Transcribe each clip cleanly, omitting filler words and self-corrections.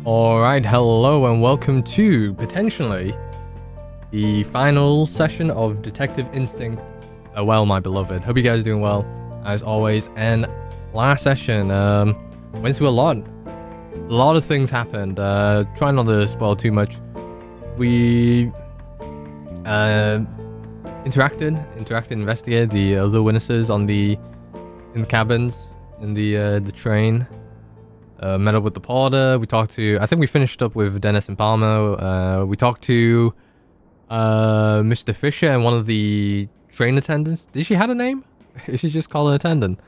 Alright, hello and welcome to, potentially, the final session of Detective Instinct. Farewell, my beloved. Hope you guys are doing well, as always. And last session, went through a lot. A lot of things happened. Try not to spoil too much. We interacted, investigated the other witnesses in the cabins, in the train. Met up with the porter. We talked to, I think we finished up with Dennis and Palmer. We talked to Mr. Fisher and one of the train attendants. Did she have a name? Is she just called an attendant?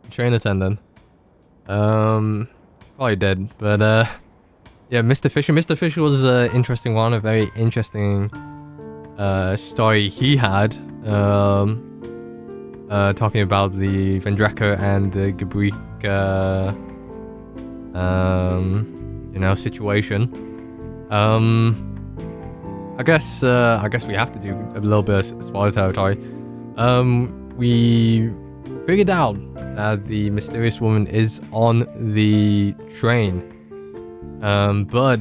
Train attendant. Probably did. But yeah, Mr. Fisher. Mr. Fisher was an interesting one, a very interesting story he had. Talking about the Vendreka and the Gabrika situation. I guess we have to do a little bit of spoiler territory. We figured out that the mysterious woman is on the train, but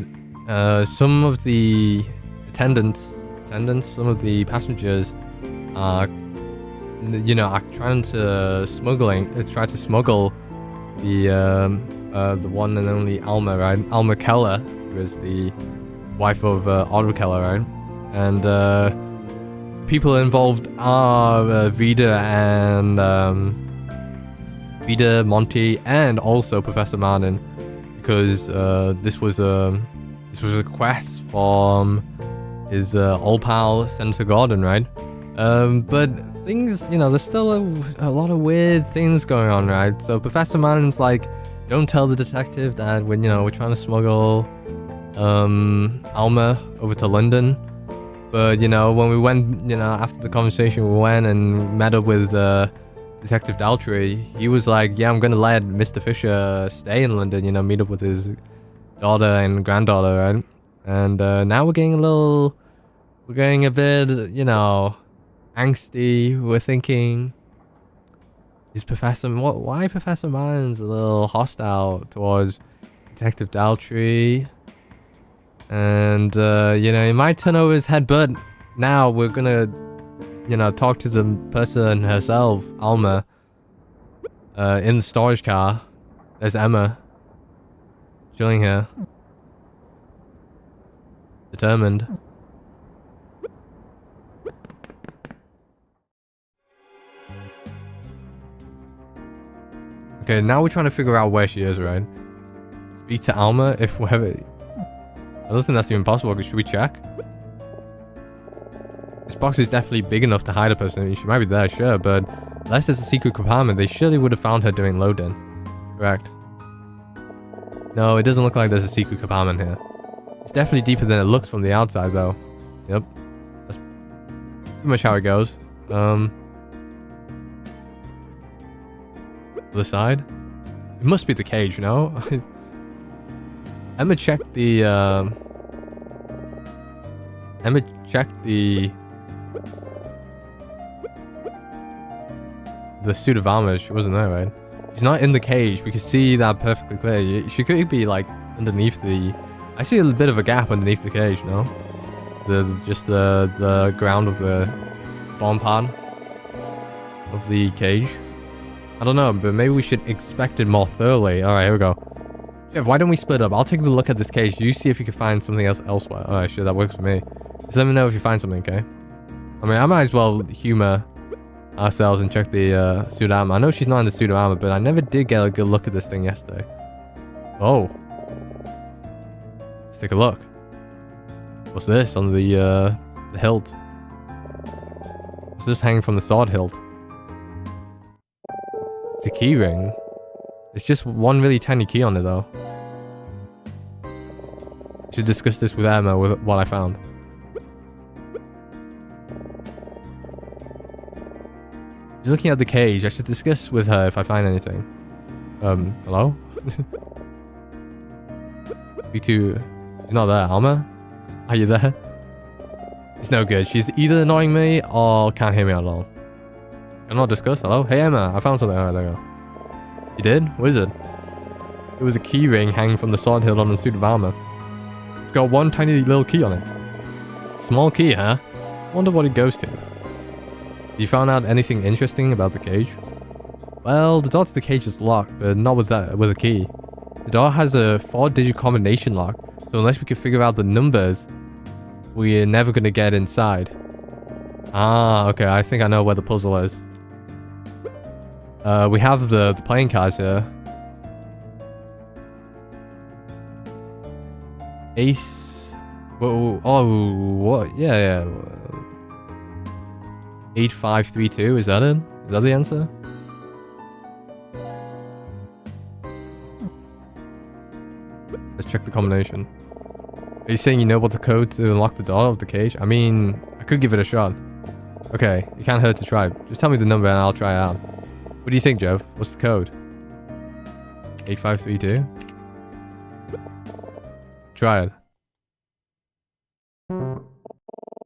some of the attendants, some of the passengers are trying to smuggle the one and only Alma, right? Alma Keller, who is the wife of Otto Keller, right? And people involved are Vida and Vida, Monty, and also Professor Martin, because this was a request from his old pal Senator Gordon, right? But things, there's still a lot of weird things going on, right? So Professor Martin's like, don't tell the detective that we're trying to smuggle Alma over to London. But when we went, after the conversation, we went and met up with Detective Daltrey. He was like, yeah, I'm gonna let Mr. Fisher stay in London, meet up with his daughter and granddaughter, right? And now we're getting a bit, angsty. We're thinking, why Professor Martin's a little hostile towards Detective Daltrey? And he might turn over his head, but now we're gonna talk to the person herself, Alma, in the storage car. There's Emma chilling here, determined. Okay, now we're trying to figure out where she is, right? Speak to Alma if whatever. I don't think that's even possible. Should we check? This box is definitely big enough to hide a person. She might be there, sure, but unless there's a secret compartment, they surely would have found her during load-in. Correct. No, it doesn't look like there's a secret compartment here. It's definitely deeper than it looks from the outside, though. Yep. That's pretty much how it goes. The side? It must be the cage, no? Emma checked the suit of armor. She wasn't there, right? She's not in the cage. We can see that perfectly clear. She could be like underneath the. I see a bit of a gap underneath the cage, no? The ground of the bottom part of the cage. I don't know, but maybe we should inspect it more thoroughly. Alright, here we go. Jeff, why don't we split up? I'll take a look at this cage. You see if you can find something else elsewhere. Alright, sure, that works for me. Just let me know if you find something, okay? I mean, I might as well humor ourselves and check the suit of armor. I know she's not in the suit of armor, but I never did get a good look at this thing yesterday. Oh. Let's take a look. What's this on the hilt? What's this hanging from the sword hilt? It's a key ring. It's just one really tiny key on it, though. Should discuss this with Emma with what I found. She's looking at the cage. I should discuss with her if I find anything. Hello? Speak to... She's not there. Alma? Are you there? It's no good. She's either annoying me or can't hear me at all. Cannot discuss. Hello? Hey Emma, I found something. Alright, there you go. You did? What is it? It was a key ring hanging from the sword hilt on the suit of armor. It's got one tiny little key on it. Small key, huh? Wonder what it goes to. You found out anything interesting about the cage? Well, the door to the cage is locked, but not with a key. The door has a 4-digit combination lock, so unless we can figure out the numbers, we're never gonna get inside. Ah, okay, I think I know where the puzzle is. We have the playing cards here. Ace. Whoa, oh, what? Yeah. 8532, is that it? Is that the answer? Let's check the combination. Are you saying you know what the code to unlock the door of the cage? I mean, I could give it a shot. Okay, it can't hurt to try. Just tell me the number and I'll try it out. What do you think, Jeff? What's the code? 8532? Try it.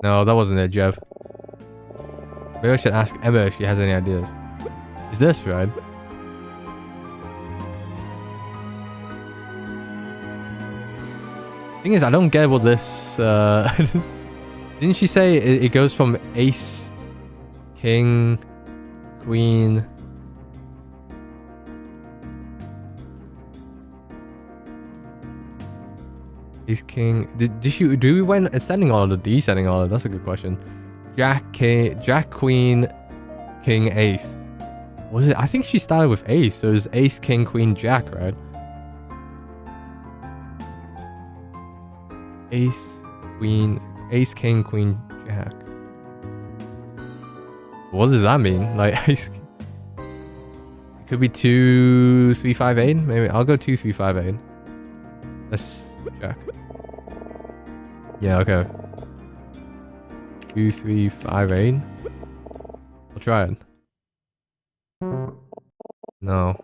No, that wasn't it, Jeff. Maybe I should ask Emma if she has any ideas. Is this right? Thing is, I don't get what this... Didn't she say it goes from ace, king, queen... Ace, king... Do we went ascending order, descending order? That's a good question. Jack, queen, king, ace. Was it? I think she started with ace, so it was ace, king, queen, jack, right? Ace, king, queen, jack. What does that mean? Like, ace... It could be 2, 3, 5, 8. Maybe I'll go 2, 3, 5, 8. Let's check. Yeah, okay. 2, 3, 5, 8. I'll try it. No.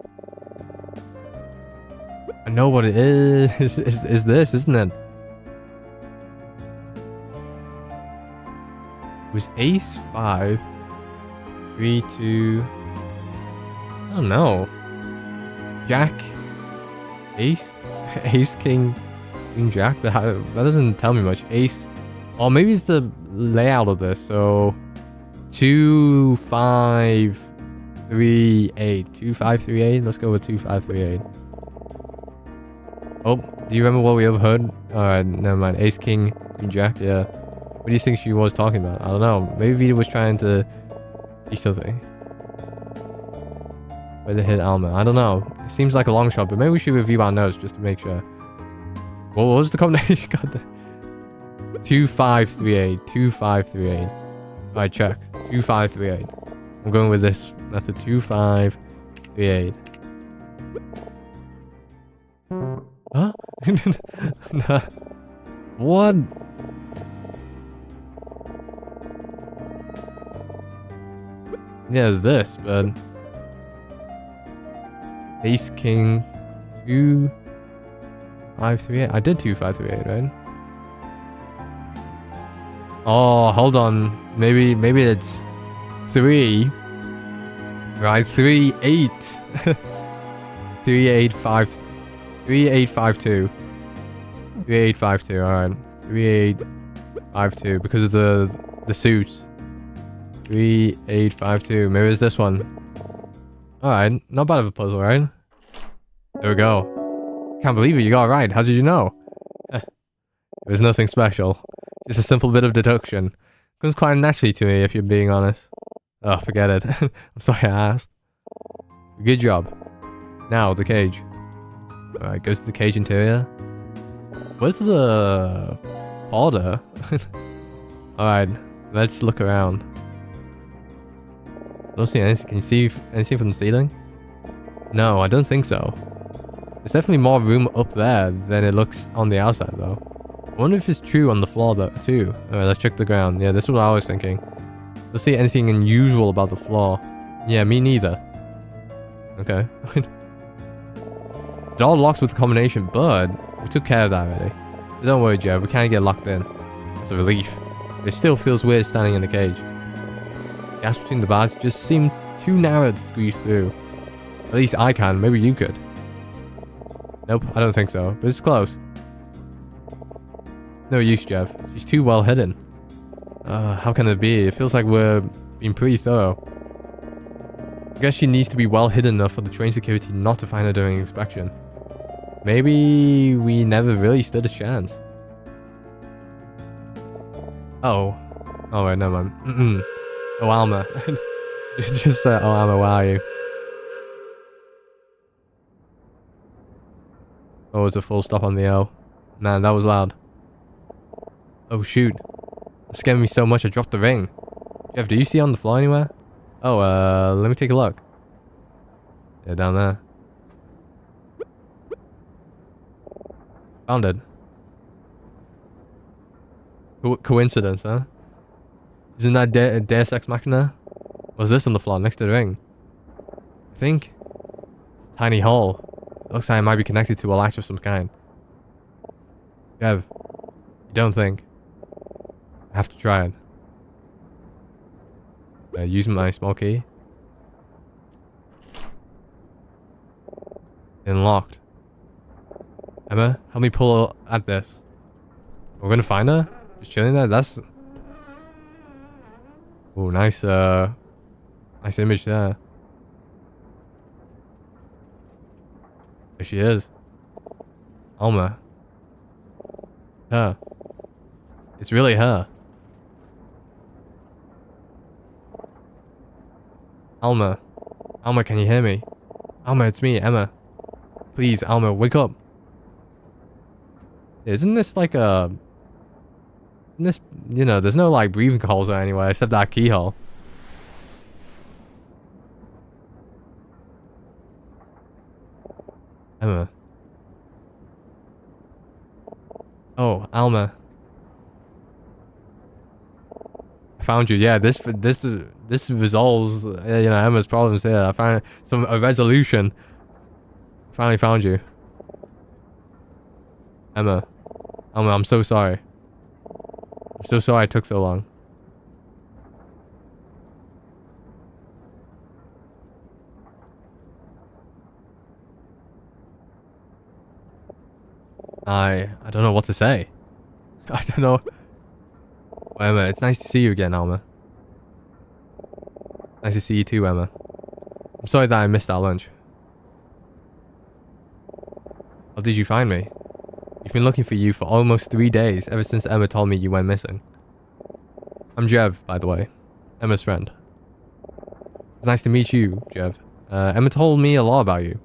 I know what it is. Is this, isn't it? It was ace 5, 3, 2. I don't know. Jack, ace, ace, king, queen, jack. That doesn't tell me much. Ace. Oh, maybe it's the layout of this. So 2, 5, 3, 8. 2, 5, 3, 8. Let's go with 2, 5, 3, 8. Oh, do you remember what we overheard? Alright, never mind. Ace, king, queen, jack. Yeah. What do you think she was talking about? I don't know. Maybe Vita was trying to teach something. Where to hit Alma? I don't know. It seems like a long shot, but maybe we should review our notes just to make sure. What was the combination? God, 2, 5, 3, 8. 2, 5, 3, 8. Alright, check. 2, 5, 3, 8. I'm going with this method. 2, 5, 3, 8. Huh? Nah. What? Yeah, it's this, but... Ace, king, 2, 5, 3, 8. I did 2, 5, 3, 8, right? Oh, hold on. Maybe it's 3. Right, 3, 8. 3, 8, 5. 3, 8, 5, 2. 3, 8, 5, 2. Alright. 3, 8, 5, 2. Because of the suit. 3, 8, 5, 2. Maybe it's this one. Alright, not bad of a puzzle, right? There we go. Can't believe it, you got it right. How did you know? It was nothing special. Just a simple bit of deduction. Comes quite naturally to me, if you're being honest. Oh, forget it. I'm sorry I asked. Good job. Now, the cage. Alright, goes to the cage interior. Where's the... order? Alright, let's look around. Don't see anything. Can you see anything from the ceiling? No, I don't think so. There's definitely more room up there than it looks on the outside, though. I wonder if it's true on the floor, though, too. Alright, let's check the ground. Yeah, this is what I was thinking. Let's see anything unusual about the floor. Yeah, me neither. Okay. It all locks with the combination, but we took care of that already. So don't worry, Joe. We can't get locked in. That's a relief. But it still feels weird standing in the cage. Gaps between the bars just seem too narrow to squeeze through. At least I can. Maybe you could. Nope, I don't think so. But it's close. No use, Jeff. She's too well hidden. How can it be? It feels like we're being pretty thorough. I guess she needs to be well hidden enough for the train security not to find her during inspection. Maybe we never really stood a chance. Oh. Oh, wait, never mind. Oh, Alma. Just oh, Alma, where are you? Oh, it's a full stop on the O. Man, that was loud. Oh, shoot. It scared me so much I dropped the ring. Jeff, do you see it on the floor anywhere? Oh, let me take a look. Yeah, down there. Found it. Coincidence, huh? Isn't that Deus Ex Machina? What's this on the floor next to the ring? I think it's a tiny hole. It looks like it might be connected to a latch of some kind. Jeff, you don't think? I have to try it. Use my small key. Unlocked. Emma, help me pull at this. We're gonna find her? Just chilling there? That's... Oh, nice, nice image there. There she is. Alma. Her. It's really her. Alma. Alma, can you hear me? Alma, it's me, Emma. Please, Alma, wake up. Isn't this like a... Isn't this... You know, there's no like breathing holes or anywhere except that keyhole. Emma. Oh, Alma. I found you. Yeah, this resolves, you know, Emma's problems here. I found a resolution. Finally found you. Emma. Emma, I'm so sorry. I'm so sorry it took so long. I don't know what to say. I don't know. Well, Emma, it's nice to see you again, Alma. Nice to see you too, Emma. I'm sorry that I missed our lunch. How did you find me? We've been looking for you for almost 3 days, ever since Emma told me you went missing. I'm Jev, by the way. Emma's friend. It's nice to meet you, Jev. Emma told me a lot about you.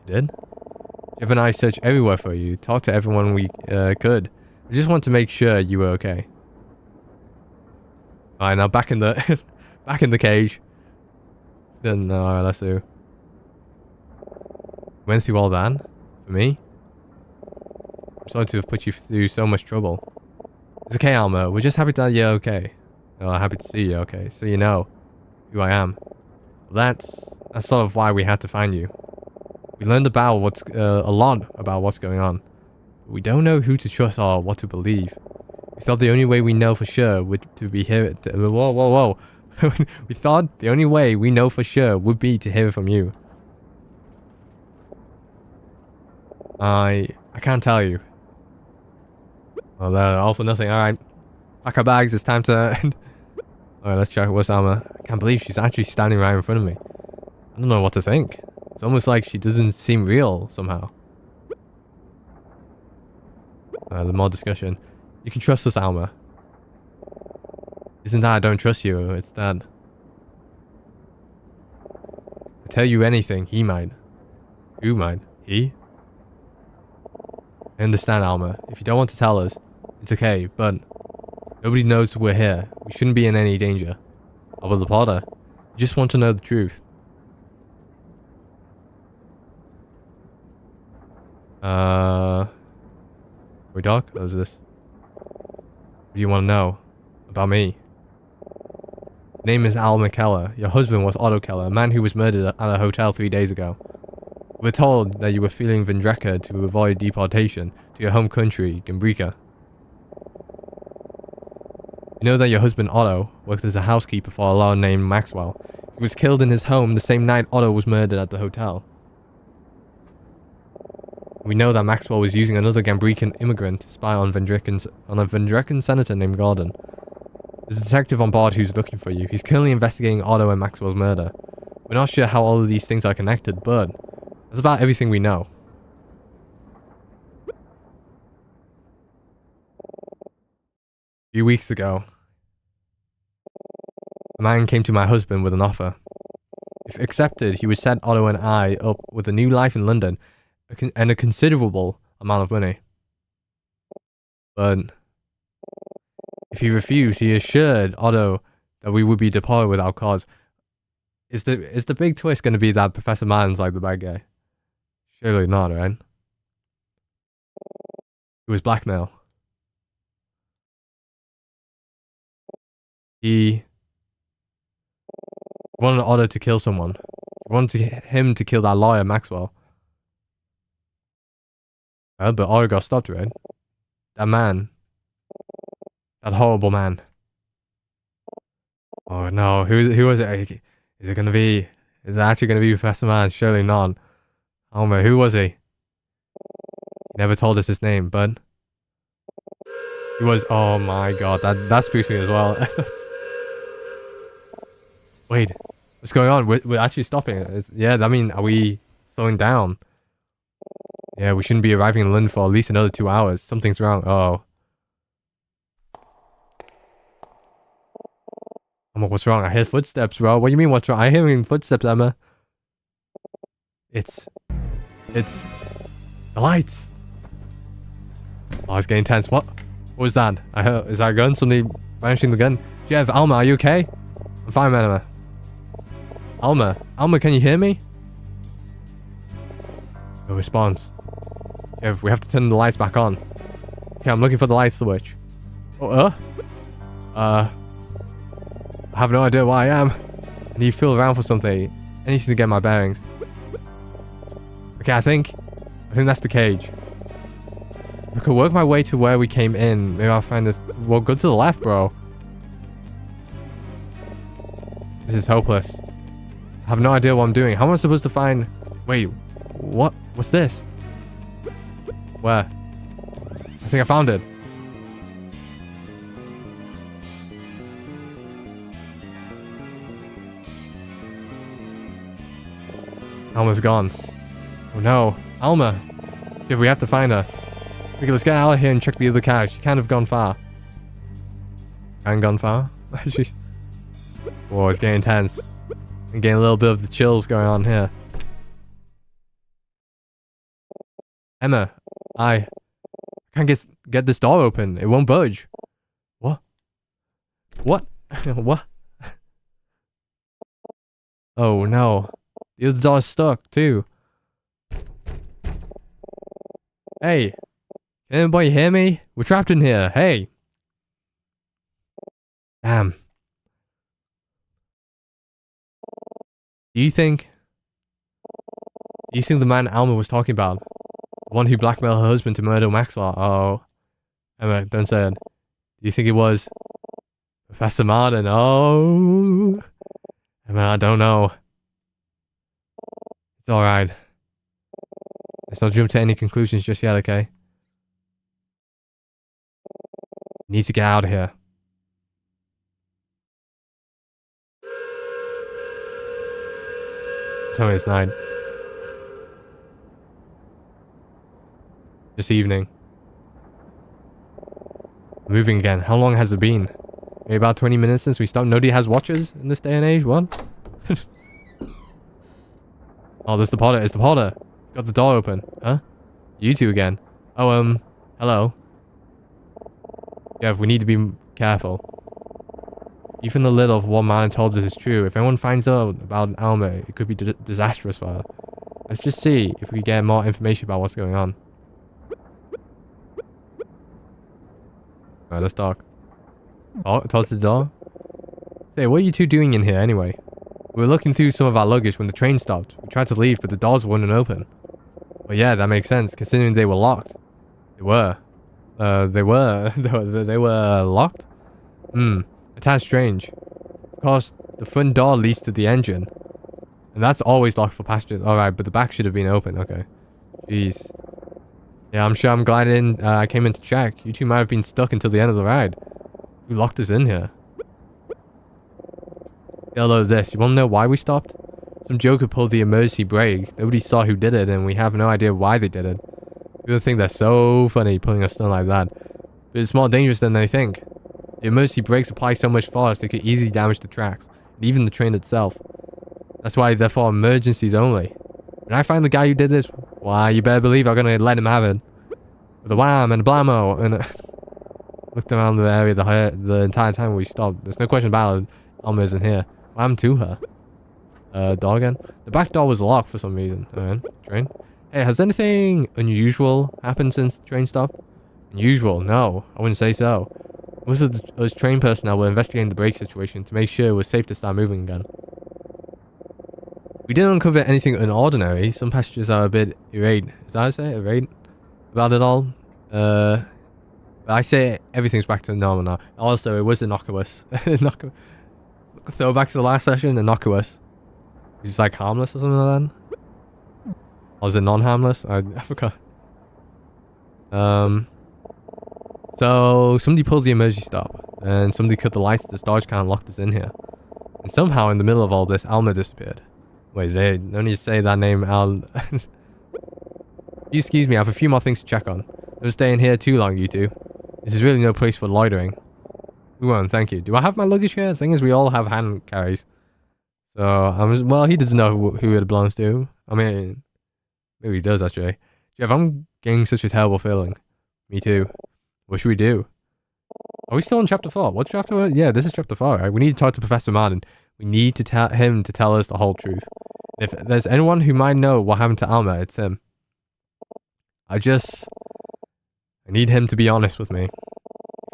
She did? Jev and I searched everywhere for you, talked to everyone we could. I just want to make sure you were okay. Alright, now back in the back in the cage. Then alright, let's do. Went through all that? For me? I'm sorry to have put you through so much trouble. It's okay, Alma. We're just happy that you're okay. Happy to see you okay, so you know who I am. That's sort of why we had to find you. We learned about a lot about what's going on. But we don't know who to trust or what to believe. We thought the only way we know for sure would to be here. Whoa. We thought the only way we know for sure would be to hear from you. I can't tell you. Well, all for nothing. Alright. Pack our bags. It's time to... Alright, let's check. What's Alma? I can't believe she's actually standing right in front of me. I don't know what to think. It's almost like she doesn't seem real somehow. The more discussion. You can trust us, Alma. Isn't that I don't trust you, it's that... I tell you anything, he might. Who might? He? I understand, Alma. If you don't want to tell us, it's okay, but... Nobody knows we're here. We shouldn't be in any danger. Over the Potter. You just want to know the truth. We talk? What is this? What do you want to know? About me? Name is Alma Keller. Your husband was Otto Keller, a man who was murdered at a hotel 3 days ago. We're told that you were feeling Vendreka to avoid deportation to your home country, Gimbrika. You know that your husband Otto worked as a housekeeper for a lawyer named Maxwell. He was killed in his home the same night Otto was murdered at the hotel. We know that Maxwell was using another Gambrican immigrant to spy on a Vendrecan senator named Gordon. There's a detective on board who's looking for you. He's currently investigating Otto and Maxwell's murder. We're not sure how all of these things are connected, but that's about everything we know. A few weeks ago, a man came to my husband with an offer. If accepted, he would set Otto and I up with a new life in London and a considerable amount of money. But if he refused, he assured Otto that we would be deported without cause. Is the big twist going to be that Professor Man's like the bad guy? Surely not, right? It was blackmail. He wanted Otto to kill someone. He wanted him to kill that lawyer, Maxwell. But Otto got stopped, right? That man. That horrible man. Oh no, who was it? Is it actually gonna be Professor Man? Surely not. Oh man, who was he? He never told us his name, but he was, oh my god, that spooks me as well. Wait, what's going on? We're actually stopping. Yeah, I mean, are we slowing down? Yeah, we shouldn't be arriving in London for at least another 2 hours. Something's wrong. Oh. Emma, what's wrong? I hear footsteps, bro. What do you mean, what's wrong? I'm hearing footsteps, Emma. It's the lights. Oh, it's getting tense. What was that? I heard, is that a gun? Somebody brandishing the gun? Jeff, Alma, are you okay? I'm fine, man, Emma. Alma, can you hear me? No response. Jeff, we have to turn the lights back on. Okay, I'm looking for the light switch. Oh, I have no idea where I am. I need to feel around for something. Anything to get my bearings. Okay, I think that's the cage. I could work my way to where we came in. Maybe I'll find this. Well, go to the left, bro. This is hopeless. I have no idea what I'm doing. How am I supposed to find... Wait, what? What's this? Where? I think I found it. Alma's gone. Oh no. Alma! If we have to find her. Okay, let's get out of here and check the other cars. She can't have gone far. And gone far? She's... Whoa, it's getting intense. I'm getting a little bit of the chills going on here. Emma, I can't get this door open. It won't budge. What? What? What? Oh no. The other door's stuck too. Hey. Can anybody hear me? We're trapped in here. Hey. Damn. Do you think the man Alma was talking about? The one who blackmailed her husband to murder Maxwell? Oh. Emma, don't say it. Do you think it was Professor Martin? Oh. Emma, I don't know. It's alright. Let's not jump to any conclusions just yet, okay? Need to get out of here. Tell me it's night. Just evening. Moving again. How long has it been? Maybe about 20 minutes since we stopped. Nobody has watches in this day and age. What? Oh, there's the Potter. It's the Potter. Got the door open. Huh? You two again. Oh, hello. Yeah, we need to be careful. Even the little of what man told us is true. If anyone finds out about Alma, it could be disastrous for her. Let's just see if we get more information about what's going on. Alright, let's talk. Oh, talk to the door. Say, what are you two doing in here anyway? We were looking through some of our luggage when the train stopped. We tried to leave, but the doors wouldn't open. Well, yeah, that makes sense, considering they were locked. They were. They were locked? A tad strange. Of course, the front door leads to the engine. And that's always locked for passengers. Alright, but the back should have been open. Okay. Jeez. Yeah, I'm sure I'm glad I came in to check. You two might have been stuck until the end of the ride. Who locked us in here? Hello, this. You want to know why we stopped? Some joker pulled the emergency brake. Nobody saw who did it, and we have no idea why they did it. People think that's so funny, pulling a stunt like that. But it's more dangerous than they think. The emergency brakes apply so much force they could easily damage the tracks, and even the train itself. That's why they're for emergencies only. When I find the guy who did this, why, you better believe I'm gonna let him have it. With a wham and a blammo, and looked around the area the entire time we stopped. There's no question about it. Alma isn't here. What happened to her? Door again? The back door was locked for some reason. Alright, train. Hey, has anything unusual happened since the train stopped? Unusual? No, I wouldn't say so. Most of us train personnel were investigating the brake situation to make sure it was safe to start moving again. We didn't uncover anything unordinary. Some passengers are a bit irate. Is that how I say it? Irate? About it all? But I say everything's back to normal now. Also, it was innocuous. Throwback to the last session, innocuous. It's like harmless or something like that. Or is it non-harmless? I forgot. So somebody pulled the emergency stop, and somebody cut the lights at the storage car and locked us in here. And somehow in the middle of all this, Alma disappeared. Wait, they no need to say that name, Al. Excuse me, I have a few more things to check on. Don't stay in here too long, you two. This is really no place for loitering. We won't, thank you. Do I have my luggage here? The thing is, we all have hand carries. So, well, he doesn't know who it belongs to. I mean, maybe he does, actually. Jeff, I'm getting such a terrible feeling. Me too. What should we do? Are we still in chapter 4? What chapter? Yeah, this is chapter 4, right? We need to talk to Professor Martin. We need to tell him to tell us the whole truth. If there's anyone who might know what happened to Alma, it's him. I need him to be honest with me.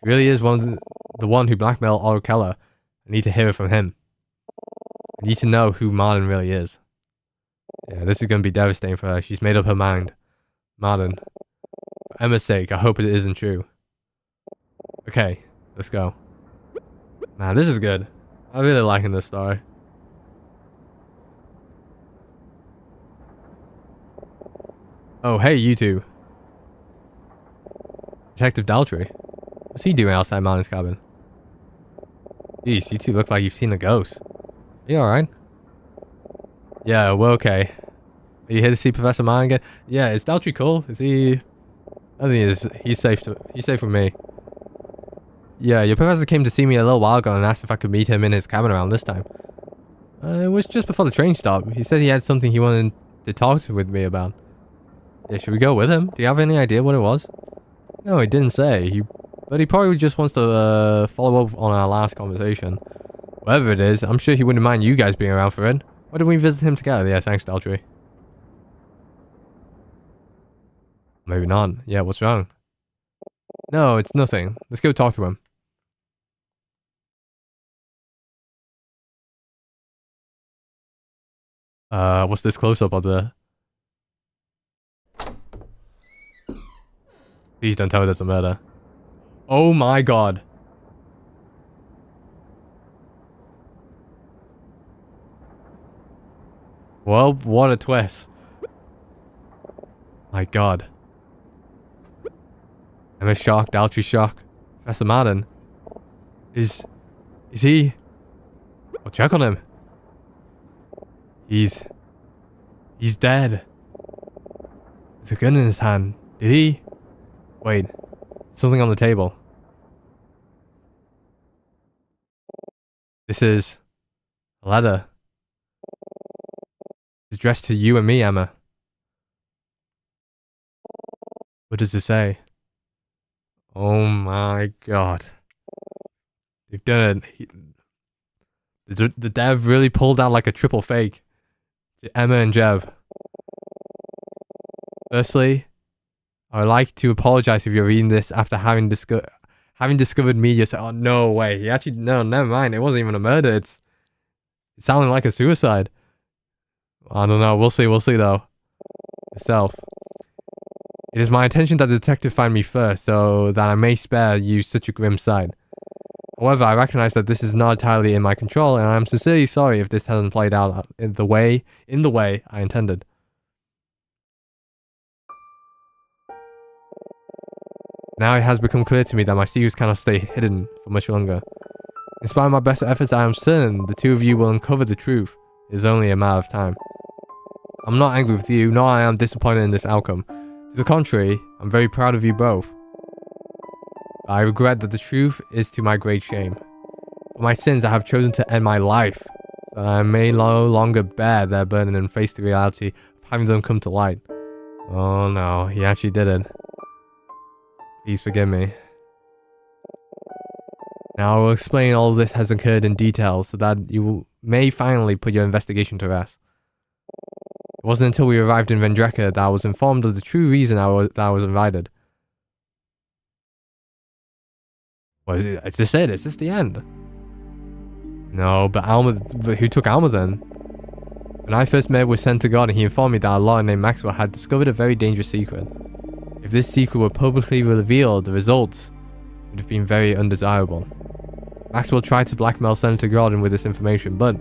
He really is the one who blackmailed Otto Keller. I need to hear it from him. I need to know who Martin really is. Yeah, this is going to be devastating for her. She's made up her mind. Martin. For Emma's sake, I hope it isn't true. Okay, let's go. Man, this is good. I'm really liking this story. Oh, hey, you two. Detective Daltrey. What's he doing outside Martin's cabin? Jeez, you two look like you've seen a ghost. Are you alright? Yeah, we're okay. Are you here to see Professor Martin again? Yeah, is Daltrey cool? Is he... I think he is. He's safe with me. Yeah, your professor came to see me a little while ago and asked if I could meet him in his cabin around this time. It was just before the train stopped. He said he had something he wanted to talk with me about. Yeah, should we go with him? Do you have any idea what it was? No, he didn't say. But he probably just wants to follow up on our last conversation. Whatever it is, I'm sure he wouldn't mind you guys being around for it. Why don't we visit him together? Yeah, thanks, Daltrey. Maybe not. Yeah, what's wrong? No, it's nothing. Let's go talk to him. What's this close-up of the... Please don't tell me that's a murder. Oh my god. Well, what a twist. My god. Emma's shocked, Daltrey's shocked. Professor Martin. Is he... I'll check on him. He's dead. There's a gun in his hand. Did he? Wait. Something on the table. This is a letter. It's addressed to you and me, Emma. What does it say? Oh my god. They've done it. The dev really pulled out like a triple fake. To Emma and Jev. Firstly, I would like to apologize if you're reading this after having discovered media. Oh, no way. He actually... No, never mind. It wasn't even a murder. It sounded like a suicide. I don't know. We'll see though. Yourself. It is my intention that the detective find me first, so that I may spare you such a grim sight. However, I recognize that this is not entirely in my control, and I am sincerely sorry if this hasn't played out in the way I intended. Now it has become clear to me that my secrets cannot stay hidden for much longer. In spite of my best efforts, I am certain the two of you will uncover the truth. It is only a matter of time. I'm not angry with you, nor I am disappointed in this outcome. To the contrary, I'm very proud of you both. I regret that the truth is to my great shame. For my sins, I have chosen to end my life, so that I may no longer bear their burden and face the reality of having them come to light. Oh no, he actually did it. Please forgive me. Now I will explain all this has occurred in detail so that you may finally put your investigation to rest. It wasn't until we arrived in Vendreka that I was informed of the true reason that I was invited. What is it? Is this it? Is this the end? No, but who took Alma then? When I first met with Senator Gordon, he informed me that a lawyer named Maxwell had discovered a very dangerous secret. If this secret were publicly revealed, the results would have been very undesirable. Maxwell tried to blackmail Senator Gordon with this information, but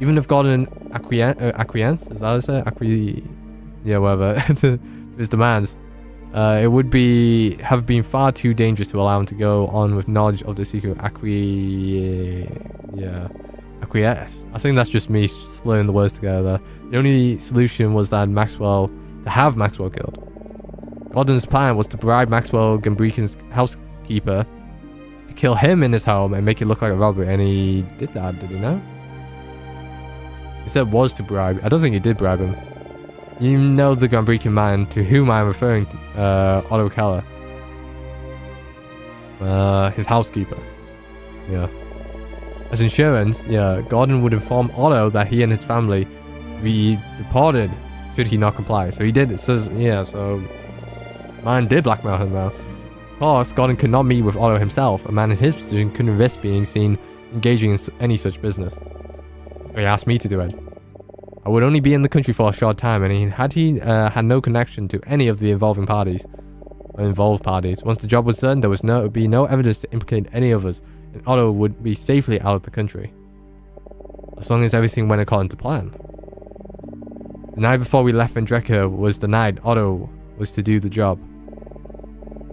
even if Gordon acquiesced, is that what I say? Yeah, whatever, to his demands, it would have been far too dangerous to allow him to go on with knowledge of the secret. Acquiesce. I think that's just me slurring the words together. The only solution was that to have Maxwell killed. Gordon's plan was to bribe Maxwell Gambrican's housekeeper to kill him in his home and make it look like a robbery, and he did that, did he not? He said was to bribe. I don't think he did bribe him. You know the Gambrican man to whom I am referring to, Otto Keller. His housekeeper. Yeah. As insurance, yeah, Gordon would inform Otto that he and his family be deported should he not comply. So he did. So man did blackmail him though. Of course, Gordon could not meet with Otto himself. A man in his position couldn't risk being seen engaging in any such business. So he asked me to do it. I would only be in the country for a short time, and he had no connection to any of the involved parties. Once the job was done, there would be no evidence to implicate any of us, and Otto would be safely out of the country. As long as everything went according to plan. The night before we left Vendreka was the night Otto was to do the job.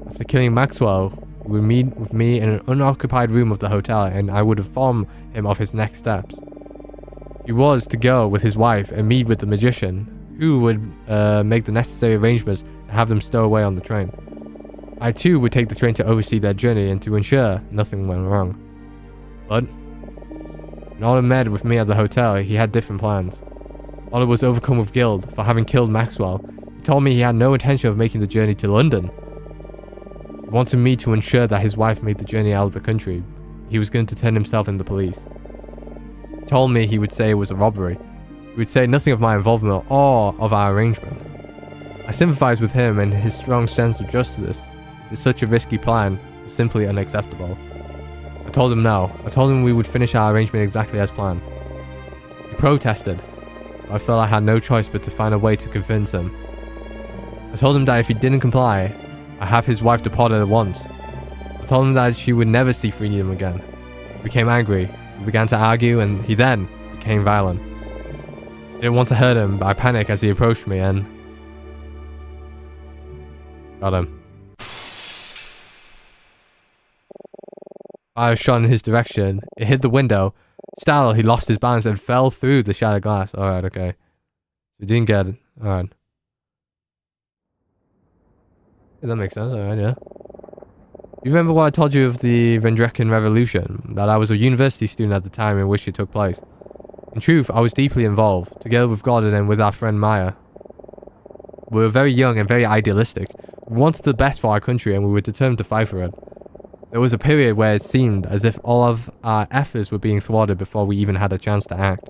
After killing Maxwell, he would meet with me in an unoccupied room of the hotel, and I would inform him of his next steps. He was to go with his wife and meet with the magician, who would make the necessary arrangements to have them stow away on the train. I too would take the train to oversee their journey and to ensure nothing went wrong. But when Otto met with me at the hotel, he had different plans. Otto was overcome with guilt for having killed Maxwell. He told me he had no intention of making the journey to London. He wanted me to ensure that his wife made the journey out of the country. He was going to turn himself in the police. He told me he would say it was a robbery. He would say nothing of my involvement or of our arrangement. I sympathized with him and his strong sense of justice. Such a risky plan was simply unacceptable. I told him no. I told him we would finish our arrangement exactly as planned. He protested. I felt I had no choice but to find a way to convince him. I told him that if he didn't comply, I'd have his wife deported at once. I told him that she would never see freedom again. He became angry. We began to argue, and he then became violent. I didn't want to hurt him, but I panicked as he approached me and got him. I was shot in his direction. It hit the window. Startled, he lost his balance and fell through the shattered glass. Alright, okay. We didn't get it. Alright. Yeah, that makes sense. Alright, yeah. You remember what I told you of the Vendrekan Revolution? That I was a university student at the time in which it took place. In truth, I was deeply involved, together with Gordon and with our friend Maya. We were very young and very idealistic. We wanted the best for our country and we were determined to fight for it. There was a period where it seemed as if all of our efforts were being thwarted before we even had a chance to act.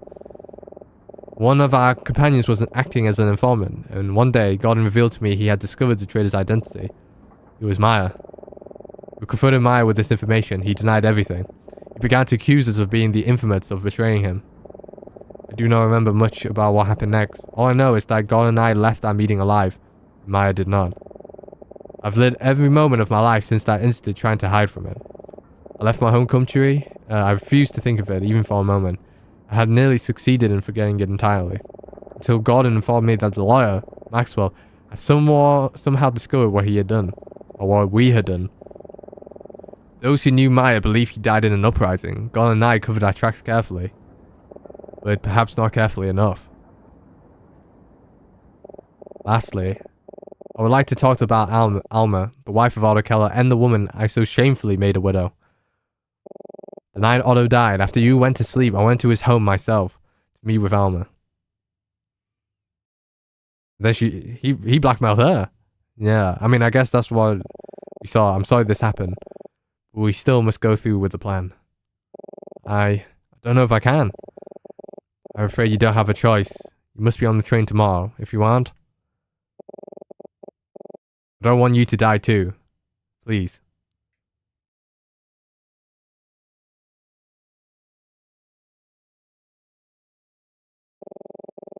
One of our companions was acting as an informant, and one day Gordon revealed to me he had discovered the traitor's identity. It was Maya. We confronted Maya with this information. He denied everything. He began to accuse us of being the infamous of betraying him. I do not remember much about what happened next. All I know is that Gordon and I left that meeting alive. Maya did not. I've lived every moment of my life since that incident trying to hide from it. I left my home country. I refused to think of it, even for a moment. I had nearly succeeded in forgetting it entirely. Until Gordon informed me that the lawyer, Maxwell, I somehow discovered what he had done, or what we had done. Those who knew Maya believe he died in an uprising. Gon and I covered our tracks carefully, but perhaps not carefully enough. Lastly, I would like to talk about Alma, the wife of Otto Keller, and the woman I so shamefully made a widow. The night Otto died, after you went to sleep, I went to his home myself to meet with Alma. Then he blackmailed her. Yeah, I mean, I guess that's what we saw. I'm sorry this happened. But we still must go through with the plan. I don't know if I can. I'm afraid you don't have a choice. You must be on the train tomorrow, if you aren't. I don't want you to die too. Please.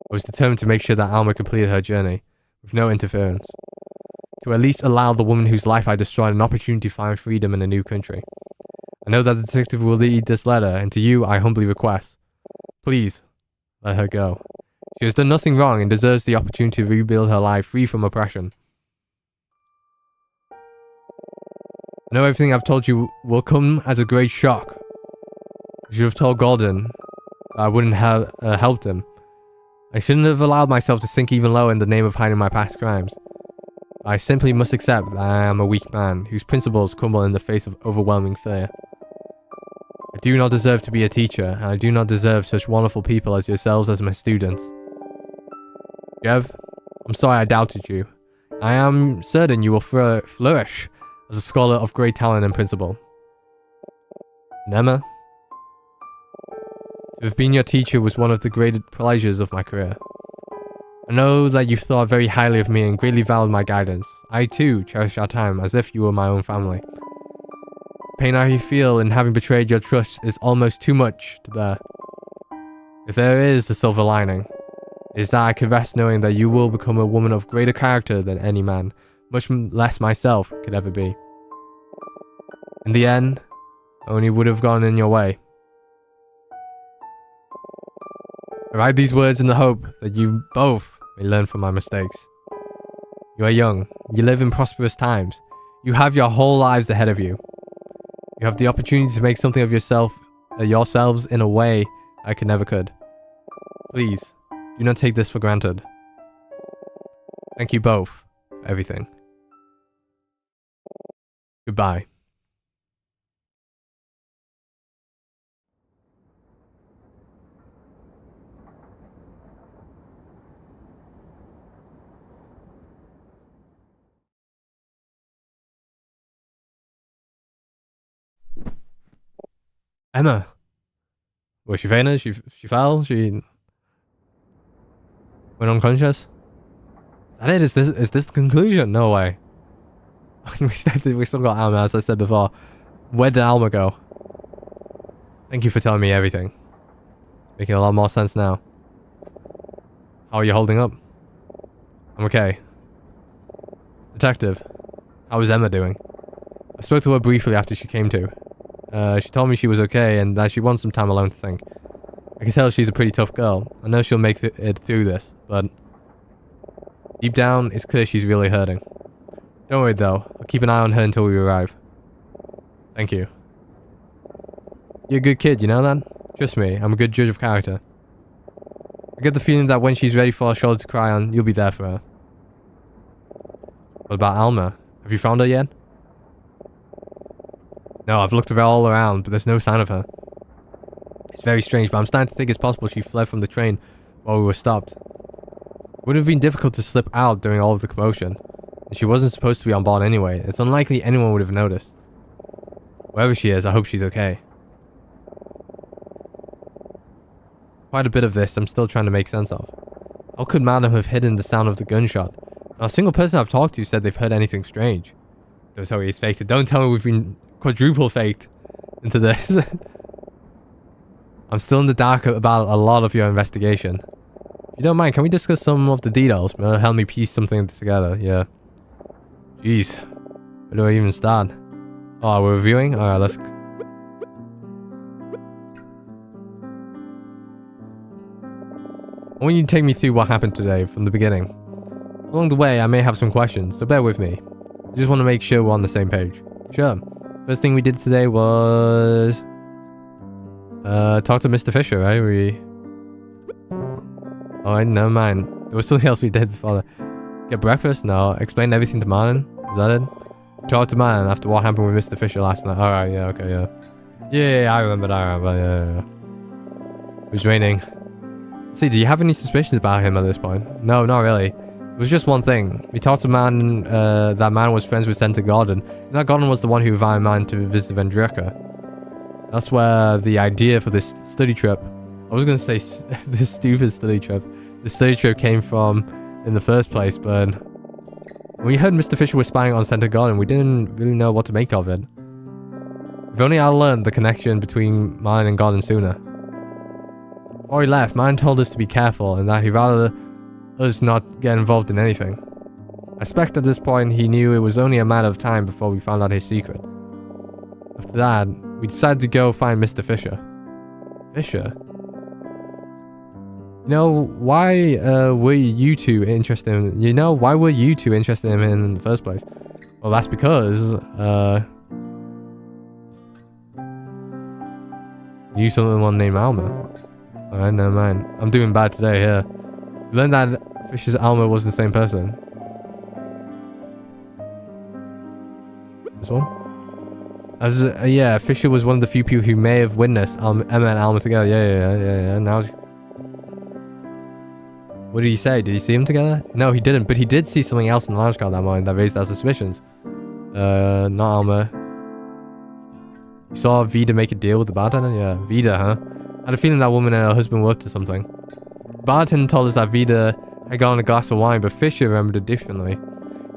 I was determined to make sure that Alma completed her journey, with no interference. To at least allow the woman whose life I destroyed an opportunity to find freedom in a new country. I know that the detective will read this letter, and to you I humbly request, please, let her go. She has done nothing wrong and deserves the opportunity to rebuild her life free from oppression. I know everything I've told you will come as a great shock. I should have told Gordon that I wouldn't have helped him. I shouldn't have allowed myself to sink even lower in the name of hiding my past crimes. I simply must accept that I am a weak man, whose principles crumble in the face of overwhelming fear. I do not deserve to be a teacher, and I do not deserve such wonderful people as yourselves as my students. Jev, I'm sorry I doubted you. I am certain you will flourish as a scholar of great talent and principle. And Emma, to have been your teacher was one of the great pleasures of my career. I know that you thought very highly of me and greatly valued my guidance. I too cherish our time as if you were my own family. The pain I feel in having betrayed your trust is almost too much to bear. If there is a silver lining, it is that I can rest knowing that you will become a woman of greater character than any man, much less myself, could ever be. In the end, I only would have gone in your way. I write these words in the hope that you both may learn from my mistakes. You are young, you live in prosperous times, you have your whole lives ahead of you. You have the opportunity to make something of yourselves in a way I never could. Please, do not take this for granted. Thank you both for everything. Goodbye. Emma. Was she fainted? She fell? She went unconscious? That it? Is this the conclusion? No way. we still got Alma, as I said before. Where did Alma go? Thank you for telling me everything. Making a lot more sense now. How are you holding up? I'm okay. Detective, how is Emma doing? I spoke to her briefly after she came to. She told me she was okay and that she wants some time alone to think. I can tell she's a pretty tough girl. I know she'll make it through this, but deep down, it's clear she's really hurting. Don't worry though, I'll keep an eye on her until we arrive. Thank you. You're a good kid, you know that? Trust me, I'm a good judge of character. I get the feeling that when she's ready for a shoulder to cry on, you'll be there for her. What about Alma? Have you found her yet? No, I've looked all around, but there's no sign of her. It's very strange, but I'm starting to think it's possible she fled from the train while we were stopped. It would have been difficult to slip out during all of the commotion, and she wasn't supposed to be on board anyway. It's unlikely anyone would have noticed. Wherever she is, I hope she's okay. Quite a bit of this I'm still trying to make sense of. How could Madam have hidden the sound of the gunshot? Not a single person I've talked to said they've heard anything strange. Don't tell me it's faked. Don't tell me we've been quadruple faked into this. I'm still in the dark about a lot of your investigation. If you don't mind, can we discuss some of the details? It'll help me piece something together, yeah. Jeez. Where do I even start? Oh, we're reviewing? Alright, let's... I want you to take me through what happened today from the beginning. Along the way, I may have some questions, so bear with me. I just want to make sure we're on the same page. Sure. First thing we did today was... talk to Mr. Fisher, right? Oh, never mind. There was something else we did before that. Get breakfast? No. Explain everything to Martin? Is that it? Talk to Martin after what happened with Mr. Fisher last night. Alright, yeah, okay, yeah. Yeah, I remember, yeah. It was raining. See, do you have any suspicions about him at this point? No, not really. It was just one thing. We talked to man, that man was friends with Senator Gordon. And that Gordon was the one who invited man to visit Vendreka. That's where the idea for this study trip, I was going to say this stupid study trip. The study trip came from in the first place, but when we heard Mr. Fisher was spying on Senator Gordon, we didn't really know what to make of it. If only I learned the connection between mine and Gordon sooner. Before he left, mine told us to be careful and that he'd rather us not get involved in anything. I suspect at this point he knew it was only a matter of time before we found out his secret. After that, we decided to go find Mr. Fisher. Fisher? You know, why were you two interested in... You know, why were you two interested in him in the first place? Well, that's because, you someone named Alma. Alright, never mind. I'm doing bad today here. You learned that Fisher's Alma wasn't the same person. This one? Yeah, Fisher was one of the few people who may have witnessed Emma and Alma together. Yeah. Now... What did he say? Did he see them together? No, he didn't, but he did see something else in the lounge car that morning that raised our suspicions. Not Alma. You saw Vida make a deal with the bartender? Yeah, Vida, huh? I had a feeling that woman and her husband were up to something. The bartender told us that Vida had gotten a glass of wine, but Fisher remembered it differently.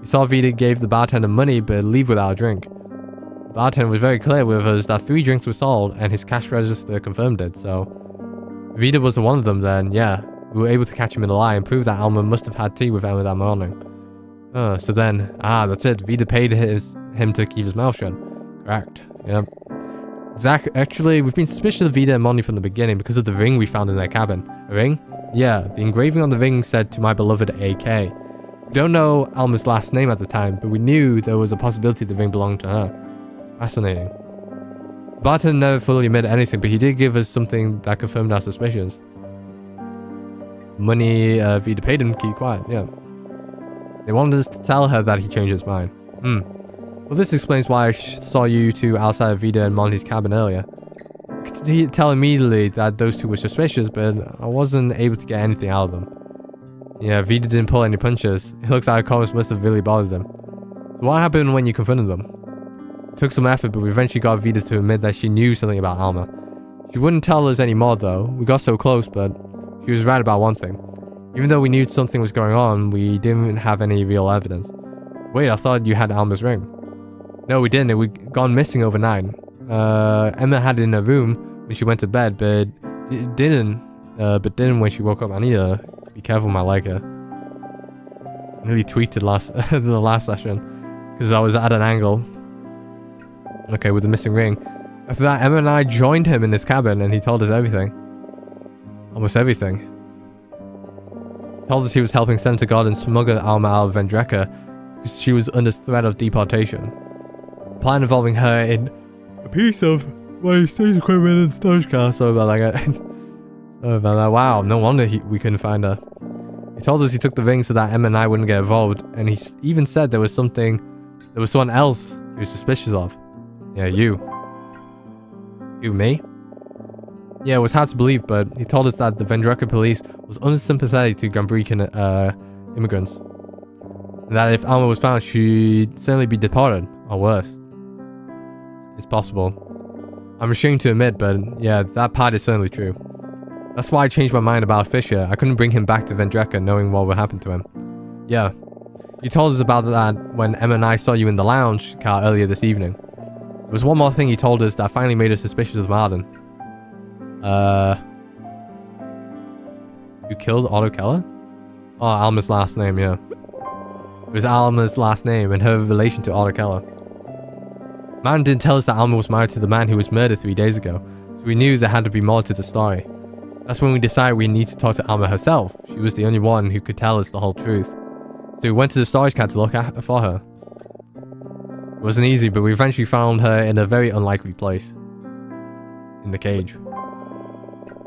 He saw Vida gave the bartender money, but leave without a drink. The bartender was very clear with us that 3 drinks were sold, and his cash register confirmed it, so... If Vida was one of them, then yeah. We were able to catch him in a lie and prove that Alma must have had tea with Emma that morning. So then, that's it. Vida paid him to keep his mouth shut. Correct. Yep. Zach, actually, we've been suspicious of Vida and Monty from the beginning because of the ring we found in their cabin. A ring? Yeah, the engraving on the ring said to my beloved AK. We don't know Alma's last name at the time, but we knew there was a possibility the ring belonged to her. Fascinating. Barton never fully admitted anything, but he did give us something that confirmed our suspicions. Money Vida paid him to keep quiet, yeah. They wanted us to tell her that he changed his mind. Well, this explains why I saw you two outside of Vida and Monty's cabin earlier. I could tell immediately that those two were suspicious, but I wasn't able to get anything out of them. Yeah, Vida didn't pull any punches. It looks like our comments must have really bothered them. So what happened when you confronted them? It took some effort, but we eventually got Vida to admit that she knew something about Alma. She wouldn't tell us anymore though. We got so close, but she was right about one thing. Even though we knew something was going on, we didn't have any real evidence. Wait, I thought you had Alma's ring. No, we didn't. We'd gone missing overnight. Emma had it in her room when she went to bed, but didn't when she woke up. I need to be careful with my Leica. I nearly tweeted the last session because I was at an angle. Okay, with the missing ring. After that, Emma and I joined him in this cabin, and he told us everything. Almost everything. He told us he was helping Senator Gordon smuggle Alma out of Vendreka because she was under threat of deportation. A plan involving her in a piece of my stage equipment and storage car. Sorry about that. Sorry about that. Wow, no wonder we couldn't find her. He told us he took the ring so that Emma and I wouldn't get involved, and he even said there was someone else he was suspicious of. Yeah, you. You, me? Yeah, it was hard to believe, but he told us that the Vendreka police was unsympathetic to Gambrecan immigrants. And that if Alma was found, she'd certainly be deported, or worse. It's possible. I'm ashamed to admit, but yeah, that part is certainly true. That's why I changed my mind about Fisher. I couldn't bring him back to Vendreka knowing what would happen to him. Yeah. You told us about that when Emma and I saw you in the lounge car earlier this evening. There was one more thing he told us that finally made us suspicious of Martin. You killed Otto Keller? Oh, Alma's last name, yeah. It was Alma's last name and her relation to Otto Keller. Man didn't tell us that Alma was married to the man who was murdered 3 days ago, so we knew there had to be more to the story. That's when we decided we need to talk to Alma herself. She was the only one who could tell us the whole truth. So we went to the storage cat to look for her. It wasn't easy, but we eventually found her in a very unlikely place. In the cage.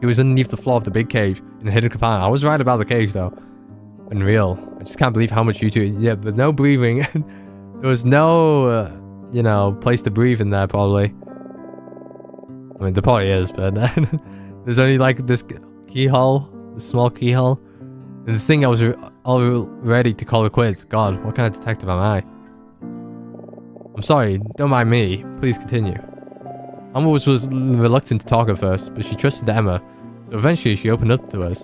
It was underneath the floor of the big cage in a hidden compartment. I was right about the cage though. Unreal. I just can't believe how much you two... Yeah, but no breathing. There was no, you know, place to breathe in there probably. I mean, there probably is, but there's only like this keyhole, this small keyhole. And the thing I was all ready to call it quits. God, what kind of detective am I? I'm sorry, don't mind me. Please continue. Alma was reluctant to talk at first, but she trusted Emma, so eventually she opened up to us.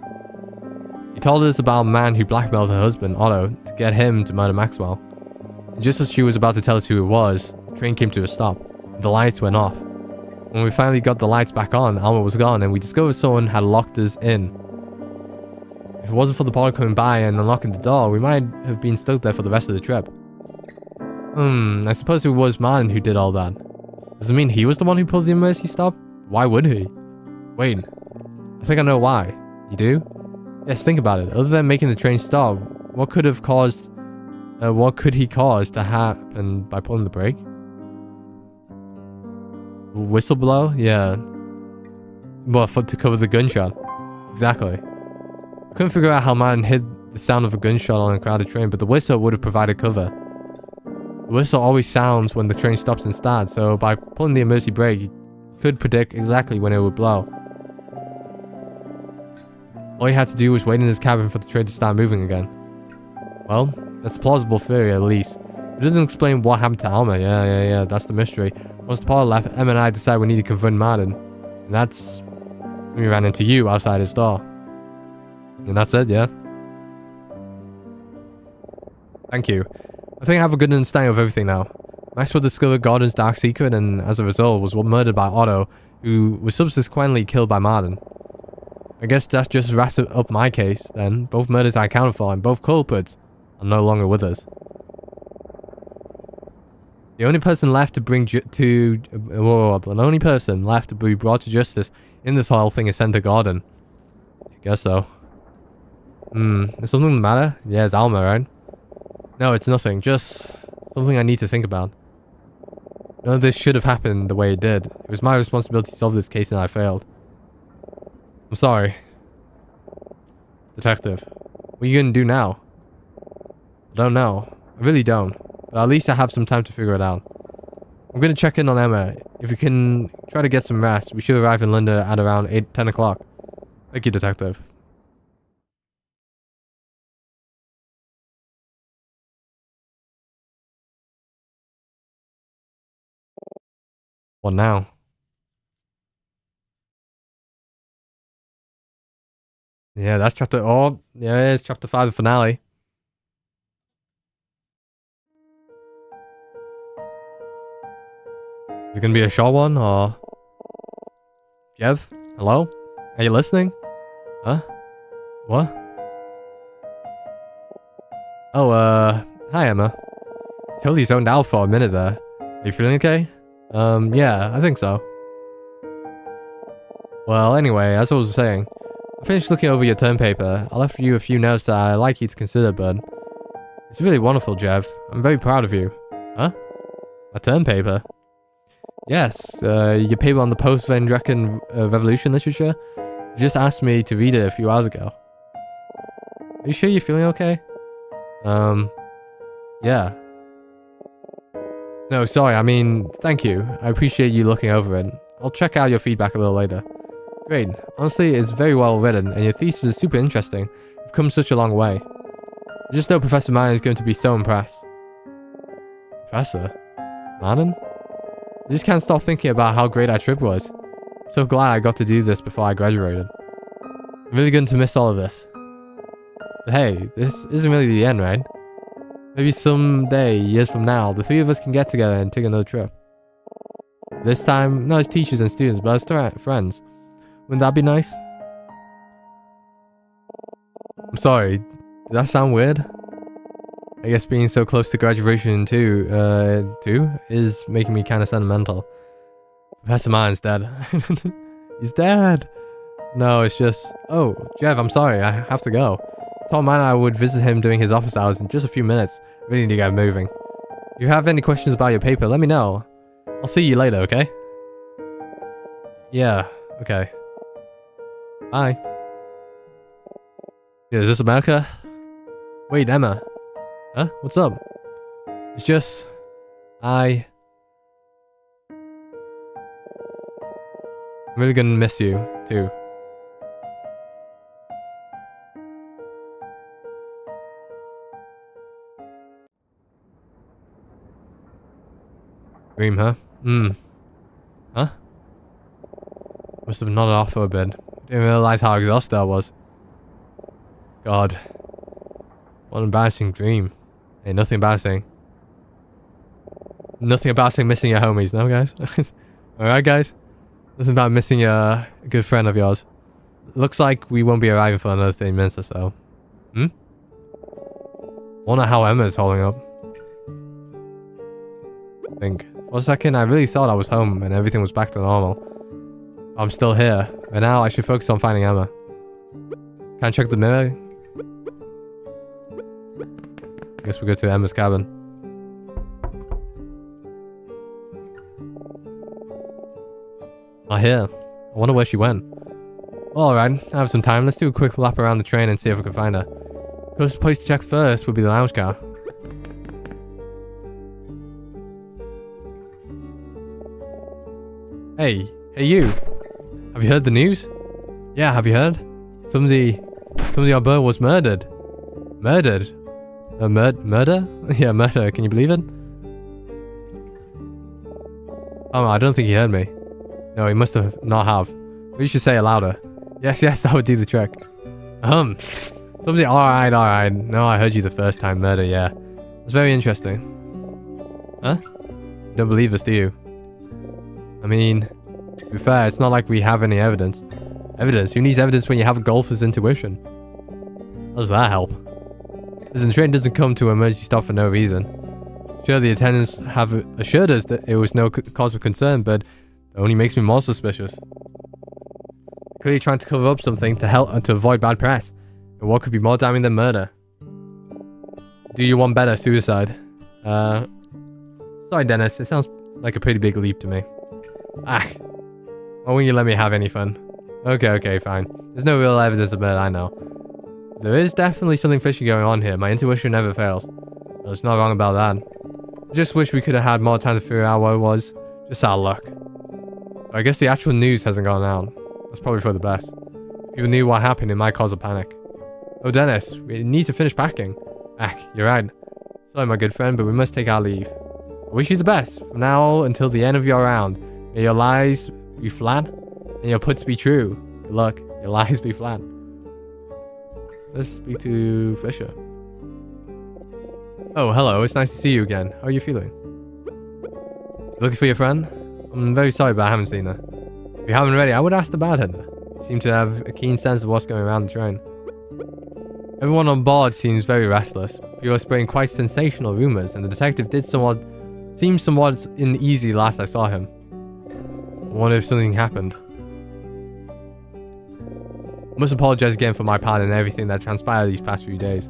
She told us about a man who blackmailed her husband, Otto, to get him to murder Maxwell. And just as she was about to tell us who it was, the train came to a stop, and the lights went off. When we finally got the lights back on, Alma was gone, and we discovered someone had locked us in. If it wasn't for the porter coming by and unlocking the door, we might have been stuck there for the rest of the trip. I suppose it was Martin who did all that. Does it mean he was the one who pulled the emergency stop? Why would he? Wait, I think I know why. You do? Yes, think about it. Other than making the train stop, what could he cause to happen by pulling the brake? Whistle blow? Yeah. Well, to cover the gunshot. Exactly. I couldn't figure out how Martin hid the sound of a gunshot on a crowded train, but the whistle would have provided cover. The whistle always sounds when the train stops and starts, so by pulling the emergency brake, you could predict exactly when it would blow. All he had to do was wait in his cabin for the train to start moving again. Well, that's a plausible theory at least. It doesn't explain what happened to Alma. Yeah, that's the mystery. Once the party left, Emma and I decided we needed to confront Martin. And that's when we ran into you outside his door. And that's it, yeah? Thank you. I think I have a good understanding of everything now. Maxwell discovered Gordon's dark secret and, as a result, was murdered by Otto, who was subsequently killed by Martin. I guess that just wraps up my case, then. Both murders I accounted for, and both culprits are no longer with us. The only person left to be brought to justice in this whole thing is Senator Gordon. I guess so. Is something the matter? Yeah, it's Alma, right? No, it's nothing. Just something I need to think about. None of this should have happened the way it did. It was my responsibility to solve this case and I failed. I'm sorry. Detective. What are you gonna do now? I don't know. I really don't. But at least I have some time to figure it out. I'm gonna check in on Emma. If you can try to get some rest, we should arrive in London at around 10 o'clock. Thank you, Detective. What now? Yeah, that's chapter... Oh, yeah, it's chapter 5, the finale. Is it gonna be a short one, or... Jeff? Hello? Are you listening? Huh? What? Oh, hi, Emma. Totally zoned out for a minute there. Are you feeling okay? Yeah, I think so. Well, anyway, as I was saying, I finished looking over your term paper. I left you a few notes that I'd like you to consider, bud. It's really wonderful, Jeff. I'm very proud of you. Huh? A term paper? Yes, your paper on the post-Van Drecken Revolution literature. You just asked me to read it a few hours ago. Are you sure you're feeling okay? Yeah. No, sorry, I mean, thank you. I appreciate you looking over it. I'll check out your feedback a little later. Great. Honestly, it's very well written, and your thesis is super interesting. You've come such a long way. I just know Professor Martin is going to be so impressed. Professor? Martin? I just can't stop thinking about how great our trip was. I'm so glad I got to do this before I graduated. I'm really going to miss all of this. But hey, this isn't really the end, right? Maybe someday, years from now, the three of us can get together and take another trip. This time, not as teachers and students, but as friends. Wouldn't that be nice? I'm sorry, did that sound weird? I guess being so close to graduation too is making me kind of sentimental. Professor Martin's dead. He's dead! No, it's just... Oh, Jeff, I'm sorry, I have to go. Told man I would visit him during his office hours in just a few minutes. Really need to get moving. If you have any questions about your paper, let me know. I'll see you later, okay? Yeah, okay. Bye. Yeah, is this America? Wait, Emma. Huh? What's up? It's just... I'm really gonna miss you, too. Dream, huh? Huh? Must have nodded off for a bit. Didn't realize how exhausted I was. God. What an embarrassing dream. Hey, nothing embarrassing. Nothing embarrassing missing your homies, no guys? Alright guys? Nothing about missing a good friend of yours. Looks like we won't be arriving for another 30 minutes or so. Wonder how Emma's holding up. For a second, I really thought I was home and everything was back to normal. I'm still here, and now I should focus on finding Emma. Can I check the mirror? Guess we go to Emma's cabin. Not here. I wonder where she went. Well, alright, I have some time. Let's do a quick lap around the train and see if we can find her. Closest place to check first would be the lounge car. Hey you. Have you heard the news? Yeah, have you heard? Somebody on board was murdered. Murdered? Murder? Yeah, murder. Can you believe it? Oh, I don't think he heard me. No, he must have not have. We should say it louder. Yes, that would do the trick. Somebody, alright. No, I heard you the first time. Murder, yeah. That's very interesting. Huh? You don't believe us, do you? I mean, to be fair, it's not like we have any evidence. Evidence? Who needs evidence when you have a golfer's intuition? How does that help? Listen, the train doesn't come to an emergency stop for no reason. Sure, the attendants have assured us that it was no cause of concern, but it only makes me more suspicious. Clearly trying to cover up something to help and to avoid bad press. And what could be more damning than murder? Do you want better? Suicide? Sorry, Dennis. It sounds like a pretty big leap to me. Why won't you let me have any fun? Okay, fine. There's no real evidence of murder, I know. There is definitely something fishy going on here. My intuition never fails. There's not wrong about that. I just wish we could have had more time to figure out what it was. Just our luck. So I guess the actual news hasn't gone out. That's probably for the best. If people knew what happened, it might cause a panic. Oh, Dennis, we need to finish packing. You're right. Sorry, my good friend, but we must take our leave. I wish you the best, from now until the end of your round. May your lies be flat, and your puts be true. Good luck. Your lies be flat. Let's speak to Fisher. Oh, hello. It's nice to see you again. How are you feeling? Looking for your friend? I'm very sorry, but I haven't seen her. If you haven't already, I would ask the bartender. You seem to have a keen sense of what's going around the train. Everyone on board seems very restless. People are spreading quite sensational rumors, and the detective seemed somewhat uneasy last I saw him. I wonder if something happened. I must apologize again for my part in everything that transpired these past few days.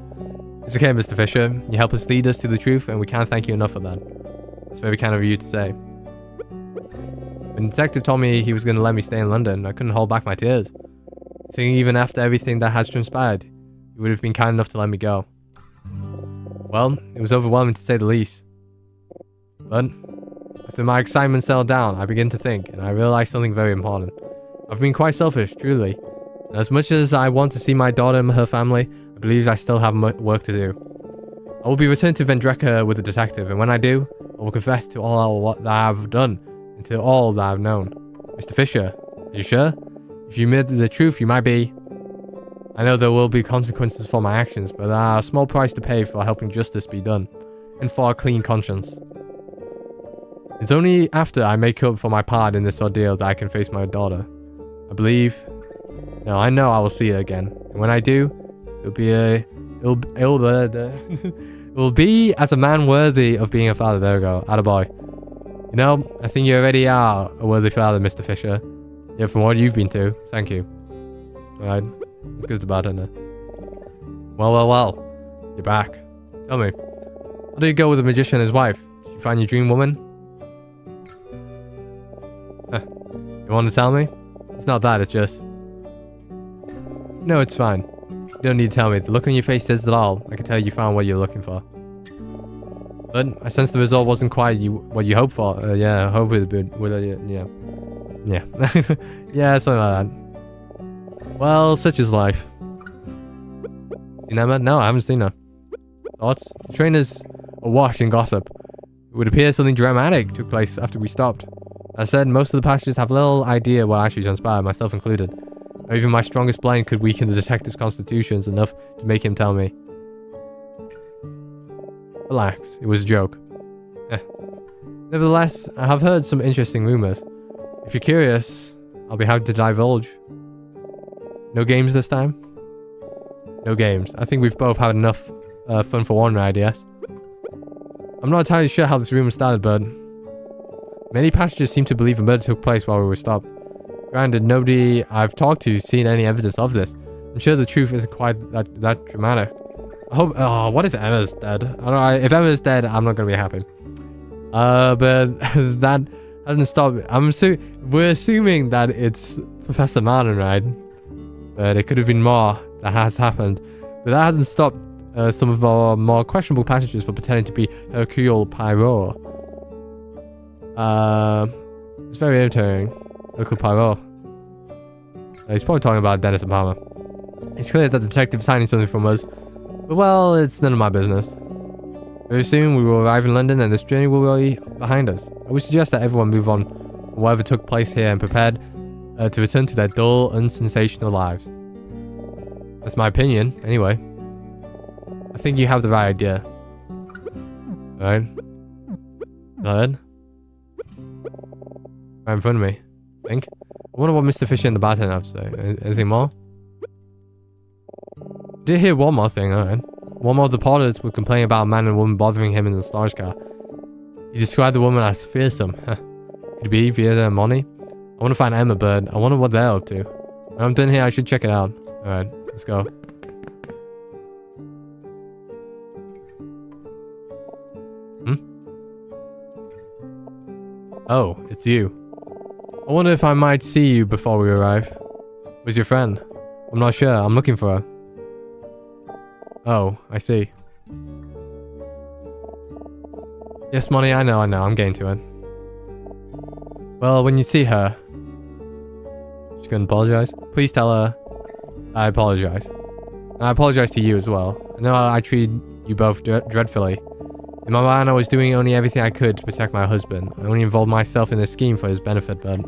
It's okay, Mr. Fisher. You help us lead us to the truth, and we can't thank you enough for that. It's very kind of you to say. When the detective told me he was going to let me stay in London, I couldn't hold back my tears. I think even after everything that has transpired, he would have been kind enough to let me go. Well, it was overwhelming to say the least. But after my excitement settled down, I began to think, and I realized something very important. I've been quite selfish, truly. And as much as I want to see my daughter and her family, I believe I still have work to do. I will be returned to Vendreka with the detective, and when I do, I will confess to all that I have done, and to all that I've known. Mr. Fisher, are you sure? If you admit the truth, you might be... I know there will be consequences for my actions, but there are a small price to pay for helping justice be done, and for a clean conscience. It's only after I make up for my part in this ordeal that I can face my daughter. I believe... No, I know I will see her again. And when I do, it'll be as a man worthy of being a father. There we go. Attaboy. You know, I think you already are a worthy father, Mr. Fisher. Yeah, from what you've been through. Thank you. Alright. Let's go to the bartender. Well. You're back. Tell me, how did you go with the magician and his wife? Did you find your dream woman? You want to tell me? It's not that, it's just... No, it's fine. You don't need to tell me. The look on your face says it all. I can tell you found what you're looking for. But I sense the result wasn't quite what you hoped for. Yeah, I hope it would. Yeah. Yeah, something like that. Well, such is life. Seen Emma? No, I haven't seen her. Thoughts? The train is awash in gossip. It would appear something dramatic took place after we stopped. As I said, most of the passengers have little idea what actually transpired, myself included. Or even my strongest blame could weaken the detective's constitutions enough to make him tell me. Relax, it was a joke. Nevertheless, I have heard some interesting rumors. If you're curious, I'll be happy to divulge. No games this time? No games. I think we've both had enough fun for one ride, yes? I'm not entirely sure how this rumor started, but... Many passengers seem to believe a murder took place while we were stopped. Granted, nobody I've talked to has seen any evidence of this. I'm sure the truth isn't quite that dramatic. I hope... Oh, what if Emma's dead? I don't know, if Emma's dead, I'm not gonna be happy. But that hasn't stopped... We're assuming that it's Professor Martin, right? But it could have been more that has happened. But that hasn't stopped some of our more questionable passengers from pretending to be Hercule Poirot. It's very irritating. Hercule Poirot. He's probably talking about Dennis and Palmer. It's clear that the detective is hiding something from us. But well, it's none of my business. Very soon we will arrive in London and this journey will be behind us. I would suggest that everyone move on from whatever took place here and prepared to return to their dull, unsensational lives. That's my opinion, anyway. I think you have the right idea. Right? Is that it? Right in front of me. I think. I wonder what Mr. Fisher and the bartender have to say. Anything more? Did hear one more thing, alright. One more of the porters would complain about a man and woman bothering him in the storage car. He described the woman as fearsome. Could it be Vida and Monty? I want to find Emma, but I wonder what they're up to. When I'm done here, I should check it out. Alright, let's go. Oh, it's you. I wonder if I might see you before we arrive. Where's your friend? I'm not sure. I'm looking for her. Oh, I see. Yes, Monty, I know. I'm getting to it. Well, when you see her... She's gonna apologize? Please tell her I apologize. And I apologize to you as well. I know I treated you both dreadfully. In my mind, I was doing only everything I could to protect my husband. I only involved myself in this scheme for his benefit, but...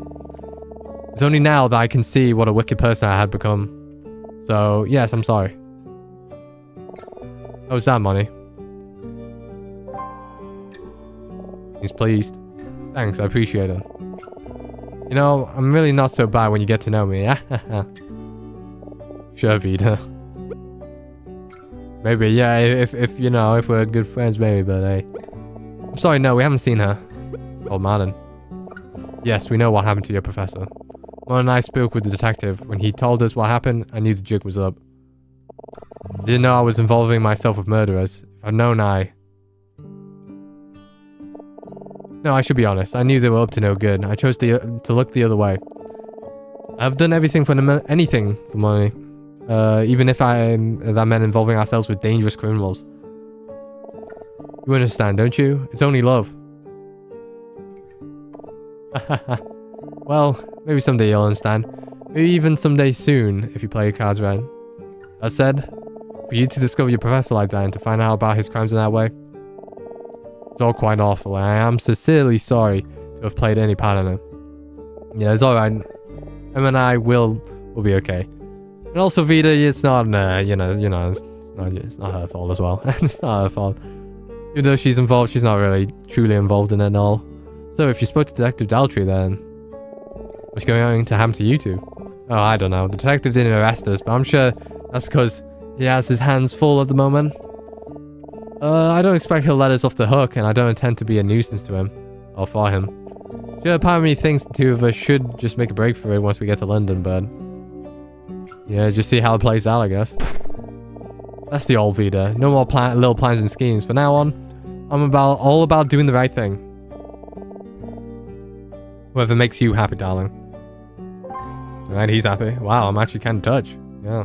It's only now that I can see what a wicked person I had become. So, yes, I'm sorry. How's that, Monty? He's pleased. Thanks, I appreciate it. You know, I'm really not so bad when you get to know me. Sure, Vida. Maybe, yeah, if you know, if we're good friends, maybe, but hey. I'm sorry, no, we haven't seen her. Oh, Martin. Yes, we know what happened to your professor. Mon and I spoke with the detective. When he told us what happened, I knew the jig was up. Didn't know I was involving myself with murderers. If I'd known No, I should be honest. I knew they were up to no good. I chose to look the other way. I've done everything for anything for money. Even if that meant involving ourselves with dangerous criminals. You understand, don't you? It's only love. Well, maybe someday you'll understand. Maybe even someday soon, if you play your cards right. That said, for you to discover your professor like that and to find out about his crimes in that way, it's all quite awful, and I am sincerely sorry to have played any part in it. Yeah, it's alright. Emma and I will be okay. And also, Vida, it's not, it's not her fault as well. It's not her fault. Even though she's involved, she's not really truly involved in it and all. So if you spoke to Detective Daltrey, then what's going to happen to you two? Oh, I don't know. The detective didn't arrest us, but I'm sure that's because he has his hands full at the moment. I don't expect he'll let us off the hook, and I don't intend to be a nuisance to him. Or for him. Sure, part of me thinks the two of us should just make a break for it once we get to London, but... yeah, just see how it plays out, I guess. That's the old Vida. No more little plans and schemes. From now on, I'm all about doing the right thing. Whatever makes you happy, darling. Alright, he's happy. Wow, I'm actually kind of touched. Yeah.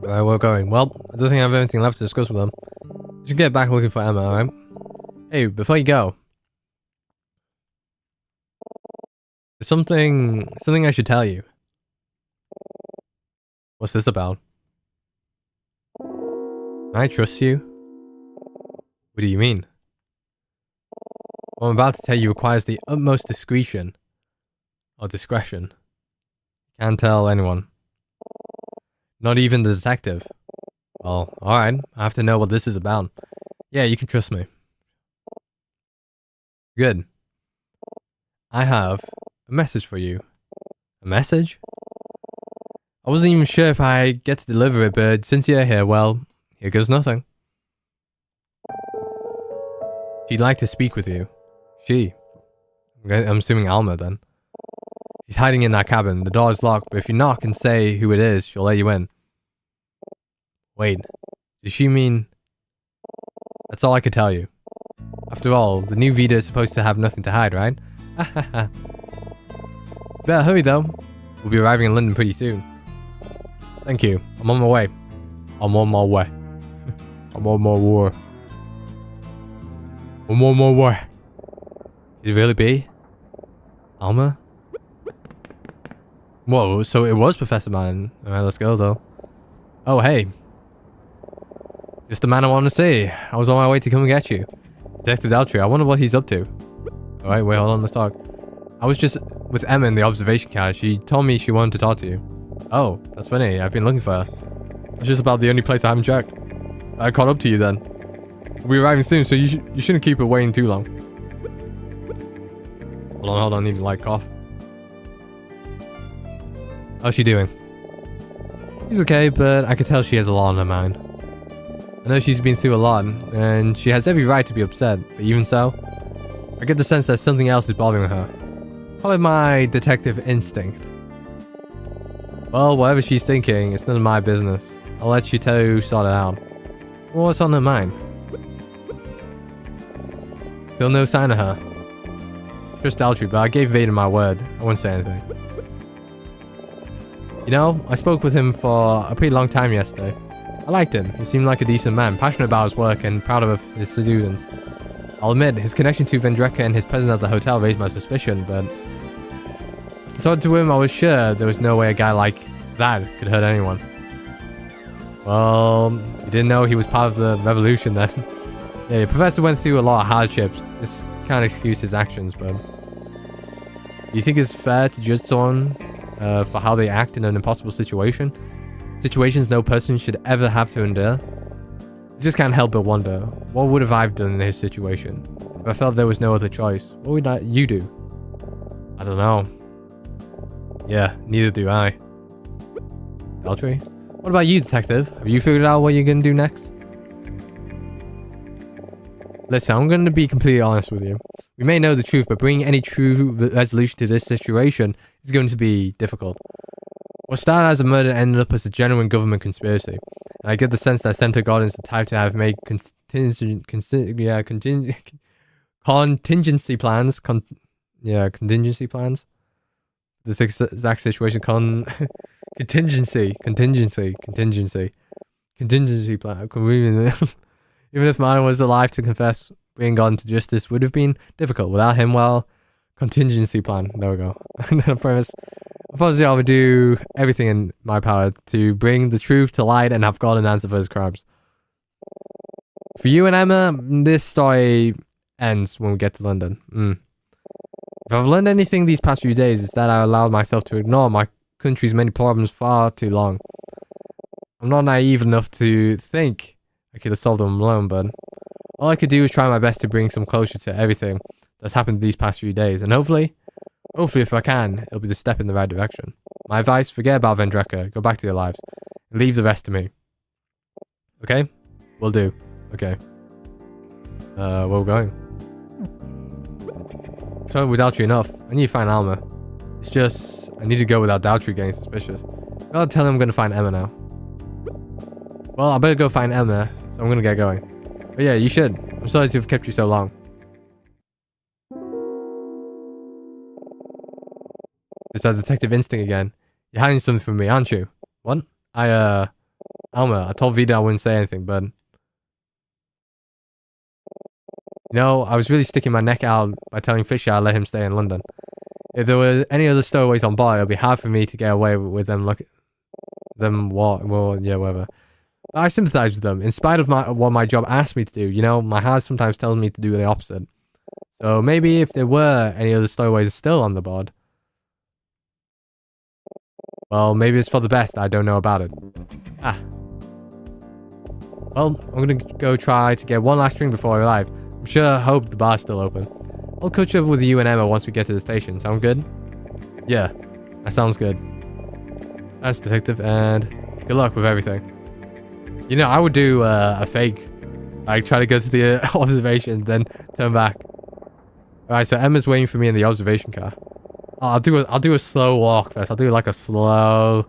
Alright, we're going. Well, I don't think I have anything left to discuss with them. We should get back looking for Emma, alright? Hey, before you go. There's something I should tell you. What's this about? Can I trust you? What do you mean? What I'm about to tell you requires the utmost discretion. Or discretion. Can't tell anyone. Not even the detective. Well, alright. I have to know what this is about. Yeah, you can trust me. Good. I have a message for you. A message? I wasn't even sure if I'd get to deliver it, but since you're here, well, here goes nothing. She'd like to speak with you. She. I'm assuming Alma then. She's hiding in that cabin. The door is locked, but if you knock and say who it is, she'll let you in. Wait. Does she mean... That's all I could tell you. After all, the new Vida is supposed to have nothing to hide, right? Better hurry though. We'll be arriving in London pretty soon. Thank you. I'm on my way. I'm on my way. I'm on my way. I'm on my way. Could it really be? Alma? Whoa, so it was Professor Man. Alright, let's go though. Oh, hey. Just the man I wanted to see. I was on my way to come and get you. Detective Daltrey, I wonder what he's up to. Alright, wait, hold on, let's talk. I was just with Emma in the observation car. She told me she wanted to talk to you. Oh, that's funny. I've been looking for her. It's just about the only place I haven't checked. I caught up to you then. We'll be arriving soon, so you shouldn't keep her waiting too long. Hold on, I need to light cough. How's she doing? She's okay, but I could tell she has a lot on her mind. I know she's been through a lot, and she has every right to be upset, but even so, I get the sense that something else is bothering her. Probably my detective instinct. Well, whatever she's thinking, it's none of my business. I'll let you two sort it out. Well, what's on her mind? Still no sign of her. Trust Daltrey, but I gave Vader my word. I won't say anything. You know, I spoke with him for a pretty long time yesterday. I liked him. He seemed like a decent man, passionate about his work and proud of his students. I'll admit, his connection to Vendreka and his presence at the hotel raised my suspicion, but after talking to him, I was sure there was no way a guy like that could hurt anyone. Well, you didn't know he was part of the revolution then. Yeah, your professor went through a lot of hardships. This can't excuse his actions, but do you think it's fair to judge someone for how they act in an impossible situation? Situations no person should ever have to endure? I just can't help but wonder, what would have I done in his situation? If I felt there was no other choice, what would you do? I don't know. Yeah, neither do I. Daltrey? What about you, detective? Have you figured out what you're gonna do next? Listen, I'm gonna be completely honest with you. We may know the truth, but bringing any true resolution to this situation is going to be difficult. What started as a murder ended up as a genuine government conspiracy. And I get the sense that Senator Gordon's the type to have made contingency plans. Contingency plans. This exact situation. Contingency plan. Even if Martin was alive to confess, bringing Gordon to justice would have been difficult. Without him, well, contingency plan. There we go. I promise. Obviously, I would do everything in my power to bring the truth to light and have Gordon answer for his crimes. For you and Emma, this story ends when we get to London. If I've learned anything these past few days, it's that I allowed myself to ignore my country's many problems far too long. I'm not naive enough to think I could have solved them alone, but all I could do is try my best to bring some closure to everything that's happened these past few days, and hopefully if I can, it'll be the step in the right direction. My advice, forget about Vendreka, go back to your lives, and leave the rest to me. Okay? Will do. Okay. Where we're going? So without you enough, I need to find Alma. It's just, I need to go without Daltrey getting suspicious. I'll tell him I'm gonna find Emma now. Well, I better go find Emma, so I'm gonna get going. But yeah, you should. I'm sorry to have kept you so long. It's that detective instinct again. You're hiding something from me, aren't you? What? Alma, I told Vida I wouldn't say anything, but... You know, I was really sticking my neck out by telling Fisher I'd let him stay in London. If there were any other stowaways on board, it would be hard for me to get away with them whatever. But I sympathize with them. In spite of what my job asked me to do, you know, my heart sometimes tells me to do the opposite. So maybe if there were any other stowaways still on the board, well, maybe it's for the best I don't know about it. Ah. Well, I'm gonna go try to get one last drink before I arrive. I hope the bar's still open. I'll catch up with you and Emma once we get to the station. Sound good? Yeah, that sounds good. Thanks, detective, and good luck with everything. You know, I would do a fake. Like, try to go to the observation, then turn back. Alright, so Emma's waiting for me in the observation car. Oh, I'll do a slow walk first. I'll do like a slow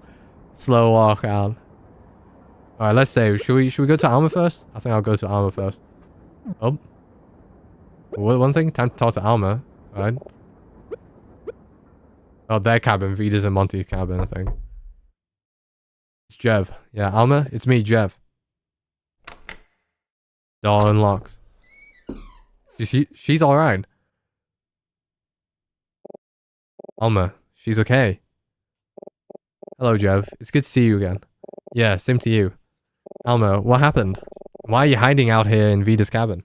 walk out. Alright, let's say, should we go to Alma first? I think I'll go to Alma first. Oh. One thing, time to talk to Alma. Alright. Oh, their cabin. Vida's and Monty's cabin, I think. It's Jev. Yeah, Alma, it's me, Jev. Door unlocks. She's alright. Alma, she's okay. Hello, Jev. It's good to see you again. Yeah, same to you. Alma, what happened? Why are you hiding out here in Vida's cabin?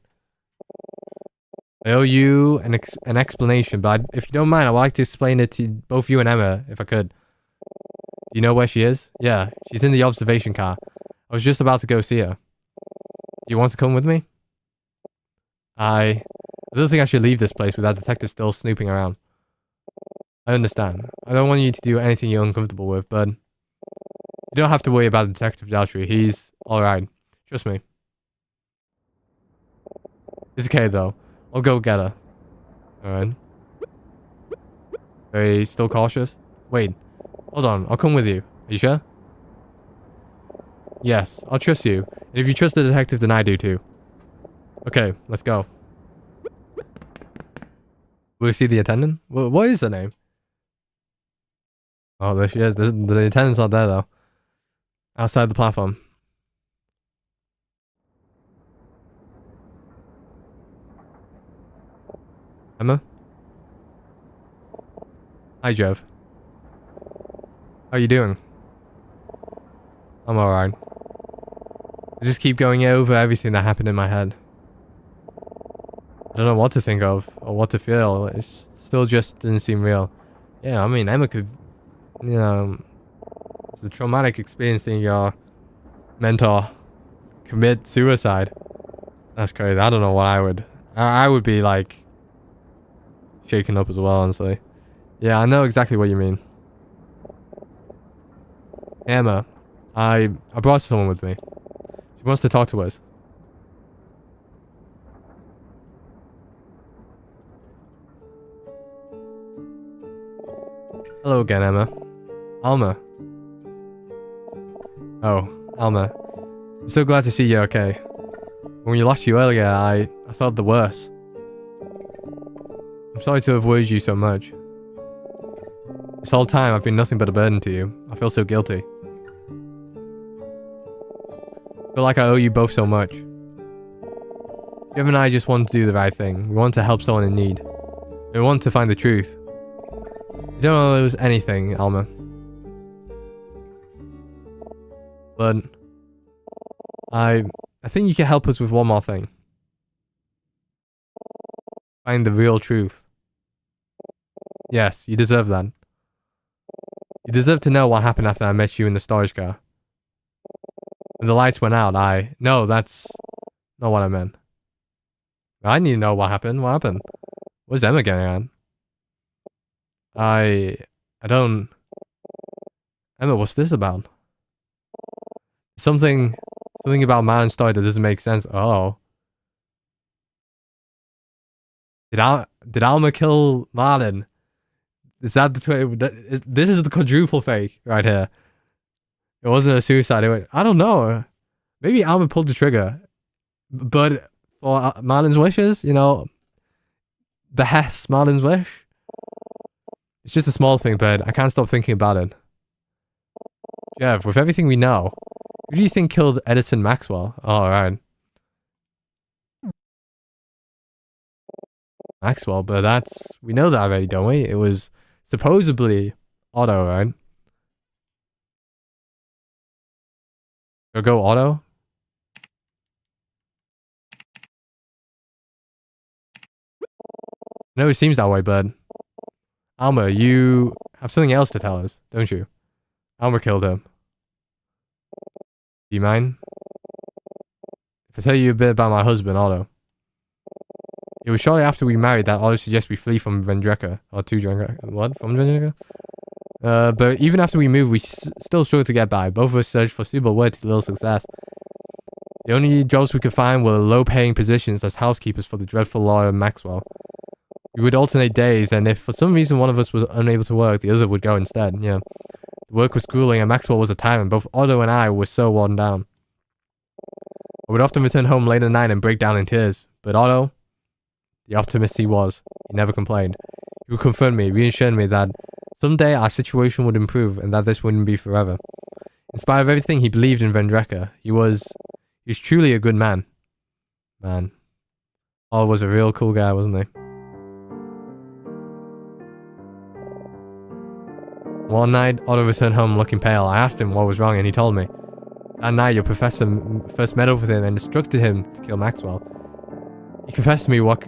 I owe you an explanation, but if you don't mind, I'd like to explain it to both you and Emma, if I could. Do you know where she is? Yeah, she's in the observation car. I was just about to go see her. Do you want to come with me? I don't think I should leave this place with that detective still snooping around. I understand. I don't want you to do anything you're uncomfortable with, but... You don't have to worry about Detective Daltrey. He's alright. Trust me. It's okay, though. I'll go get her. Alright. Are you still cautious? Wait. Hold on. I'll come with you. Are you sure? Yes. I'll trust you. And if you trust the detective, then I do too. Okay. Let's go. Will we see the attendant? What is her name? Oh, there she is. The attendant's not there, though. Outside the platform. Emma? Hi, Jev. How are you doing? I'm alright. I just keep going over everything that happened in my head. I don't know what to think of or what to feel. It still just didn't seem real. Yeah, I mean, Emma could, you know, it's a traumatic experience seeing your mentor commit suicide. That's crazy. I don't know what I would. I would be like shaken up as well, honestly. Yeah, I know exactly what you mean. Emma, I brought someone with me. She wants to talk to us. Hello again, Emma. Alma. Oh, Alma. I'm so glad to see you okay. When we lost you earlier, I thought the worst. I'm sorry to have worried you so much. This whole time, I've been nothing but a burden to you. I feel so guilty. I feel like I owe you both so much. Jeff and I just want to do the right thing. We want to help someone in need. We want to find the truth. You don't owe us anything, Alma. But I think you can help us with one more thing. Find the real truth. Yes, you deserve that. You deserve to know what happened after I met you in the storage car. When the lights went out, No, that's not what I meant. I need to know what happened. What happened? What's Emma getting on? I don't... Emma, what's this about? Something about Martin's story that doesn't make sense. Oh. Did Alma kill Martin? Is that this is the quadruple fake right here. It wasn't a suicide. I don't know. Maybe Alma pulled the trigger. But for Marlon's wishes, you know, the Hess Marlon's wish. It's just a small thing, but I can't stop thinking about it. Jeff, with everything we know, who do you think killed Edison Maxwell? Oh, alright. Maxwell, but we know that already, don't we? It was supposedly Otto, right? Go Otto? I know it seems that way, but Alma, you have something else to tell us, don't you? Alma killed him. Do you mind? If I tell you a bit about my husband, Otto. It was shortly after we married that Otto suggested we flee from Vendreka. Or to Vendreka. What? From Vendreka? But even after we moved, we still struggled to get by. Both of us searched for suitable work to little success. The only jobs we could find were low-paying positions as housekeepers for the dreadful lawyer Maxwell. We would alternate days, and if for some reason one of us was unable to work, the other would go instead. Yeah. The work was grueling, and Maxwell was a tyrant. Both Otto and I were so worn down. I would often return home late at night and break down in tears. But Otto, the optimist he was, he never complained. He would comfort me, reassuring me that someday our situation would improve and that this wouldn't be forever. In spite of everything, he believed in Vendreka. He was truly a good man. Man. Otto was a real cool guy, wasn't he? One night, Otto returned home looking pale. I asked him what was wrong and he told me. That night, your professor first met up with him and instructed him to kill Maxwell. He confessed to me what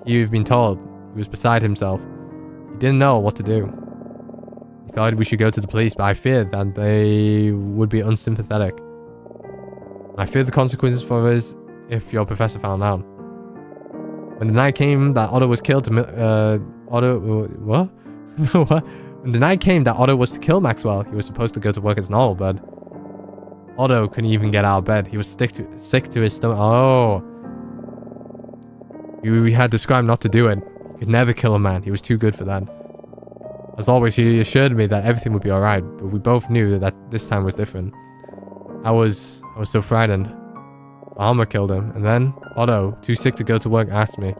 he'd been told. He was beside himself. He didn't know what to do. He thought we should go to the police, but I feared that they would be unsympathetic. I feared the consequences for us if your professor found out. When the night came that Otto was killed what? What? When the night came that Otto was to kill Maxwell, he was supposed to go to work as normal, but Otto couldn't even get out of bed. He was sick to his stomach. Oh. We had described not to do it. He could never kill a man. He was too good for that. As always, he assured me that everything would be alright, but we both knew that this time was different. I was so frightened. Alma killed him, and then Otto, too sick to go to work, asked me.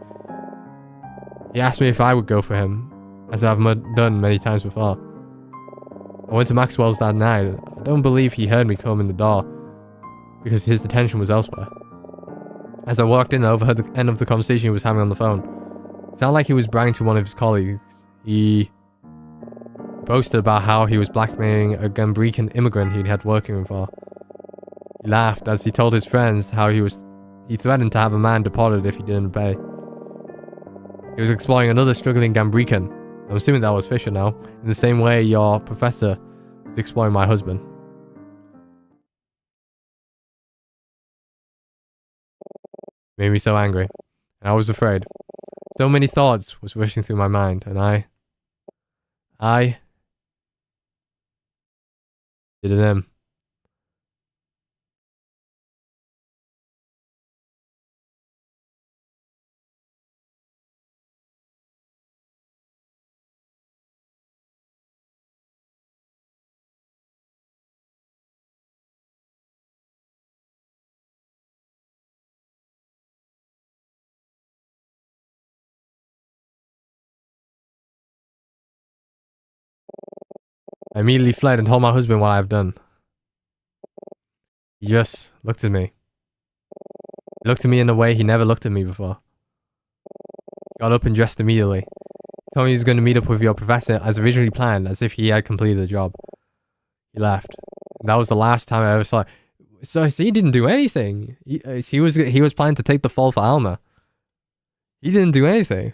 He asked me if I would go for him, as I've done many times before. I went to Maxwell's that night. I don't believe he heard me come in the door, because his attention was elsewhere. As I walked in, I overheard the end of the conversation he was having on the phone. It sounded like he was bragging to one of his colleagues. He boasted about how he was blackmailing a Gambrican immigrant he'd had working for. He laughed as he told his friends how he threatened to have a man deported if he didn't obey. He was exploring another struggling Gambrican. I'm assuming that was Fisher now, in the same way your professor was exploring my husband. Made me so angry, and I was afraid. So many thoughts was rushing through my mind, and I did it him. I immediately fled and told my husband what I have done. He just looked at me. He looked at me in a way he never looked at me before. He got up and dressed immediately. He told me he was going to meet up with your professor as originally planned, as if he had completed the job. He left. That was the last time I ever saw it. So he didn't do anything. He was planning to take the fall for Alma. He didn't do anything.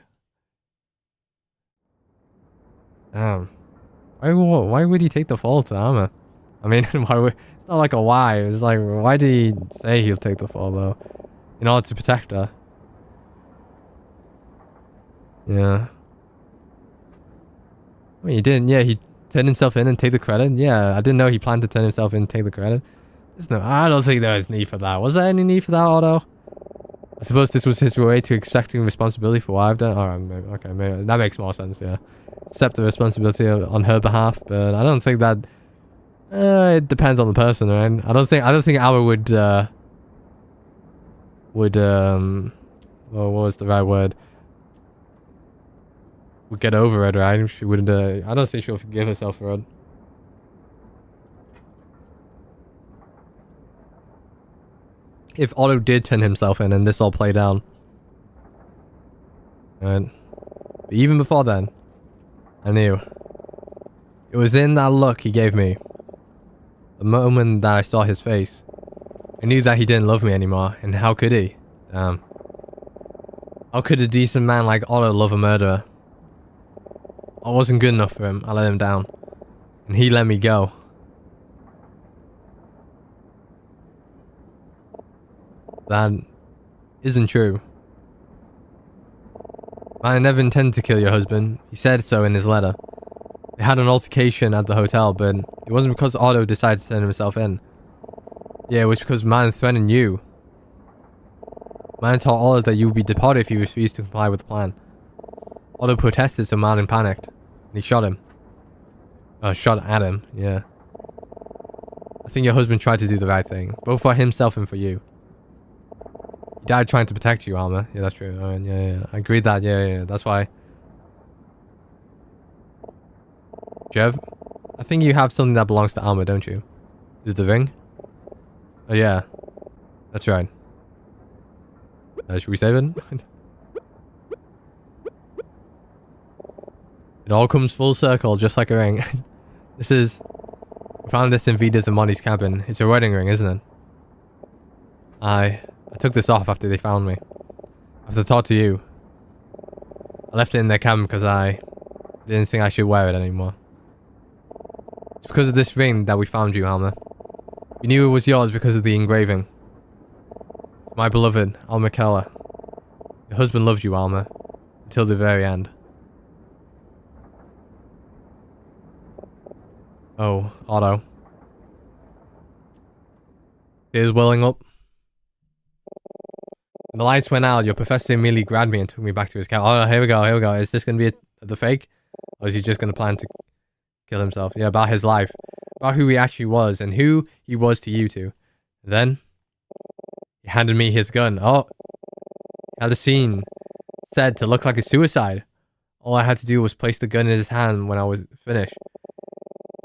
Damn. Why would he take the fall to Alma? I mean, it's not like a why. It's like, why did he say he'll take the fall though? In order to protect her. Yeah. I mean, he didn't. Yeah, he turned himself in and take the credit. Yeah, I didn't know he planned to turn himself in and take the credit. I don't think there was need for that. Was there any need for that, Otto? I suppose this was his way to accepting responsibility for what I've done. Alright, maybe, okay, maybe that makes more sense, yeah. Accept the responsibility on her behalf, but I don't think that... it depends on the person, right? I don't think Alma would, well, what was the right word? Would get over it, right? She wouldn't, I don't think she'll forgive herself for it. If Otto did turn himself in and this all played out. Right? But even before then, I knew. It was in that look he gave me. The moment that I saw his face. I knew that he didn't love me anymore, and how could he? Damn. How could a decent man like Otto love a murderer? I wasn't good enough for him, I let him down. And he let me go. That isn't true. I never intended to kill your husband. He said so in his letter. They had an altercation at the hotel, but it wasn't because Otto decided to turn himself in. Yeah, it was because man threatened you. Man told Otto that you would be deported if he refused to comply with the plan. Otto protested, so man panicked. And he shot him. Shot at him, yeah. I think your husband tried to do the right thing, both for himself and for you. He died trying to protect you, Alma. Yeah, that's true. Yeah. I agreed that. Yeah. That's why. Jev, I think you have something that belongs to Alma, don't you? Is it the ring? Oh, yeah. That's right. Should we save it? It all comes full circle, just like a ring. We found this in Vida's and Monty's cabin. It's a wedding ring, isn't it? I took this off after they found me. After talk to you. I left it in their cabin because I didn't think I should wear it anymore. It's because of this ring that we found you, Alma. We knew it was yours because of the engraving. My beloved, Alma Keller. Your husband loved you, Alma. Until the very end. Oh, Otto. Tears welling up. When the lights went out, your professor immediately grabbed me and took me back to his cabin. Oh, here we go. Is this going to be the fake? Or is he just going to plan to kill himself? Yeah, about his life. About who he actually was and who he was to you two. And then, he handed me his gun. Oh, he had a scene said to look like a suicide. All I had to do was place the gun in his hand when I was finished.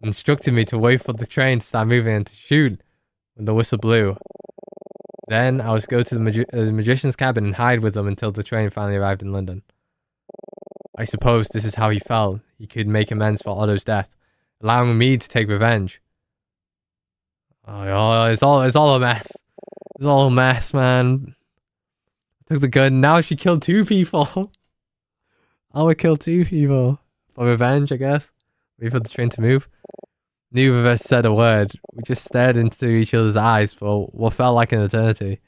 Instructed me to wait for the train to start moving and to shoot when the whistle blew. Then I was to go to the magician's cabin and hide with them until the train finally arrived in London. I suppose this is how he felt. He could make amends for Otto's death, allowing me to take revenge. Oh, it's all a mess. It's all a mess, man. I took the gun. Now she killed 2 people. I would kill 2 people for revenge, I guess. Wait for the train to move. Neither of us said a word. We just stared into each other's eyes for what felt like an eternity.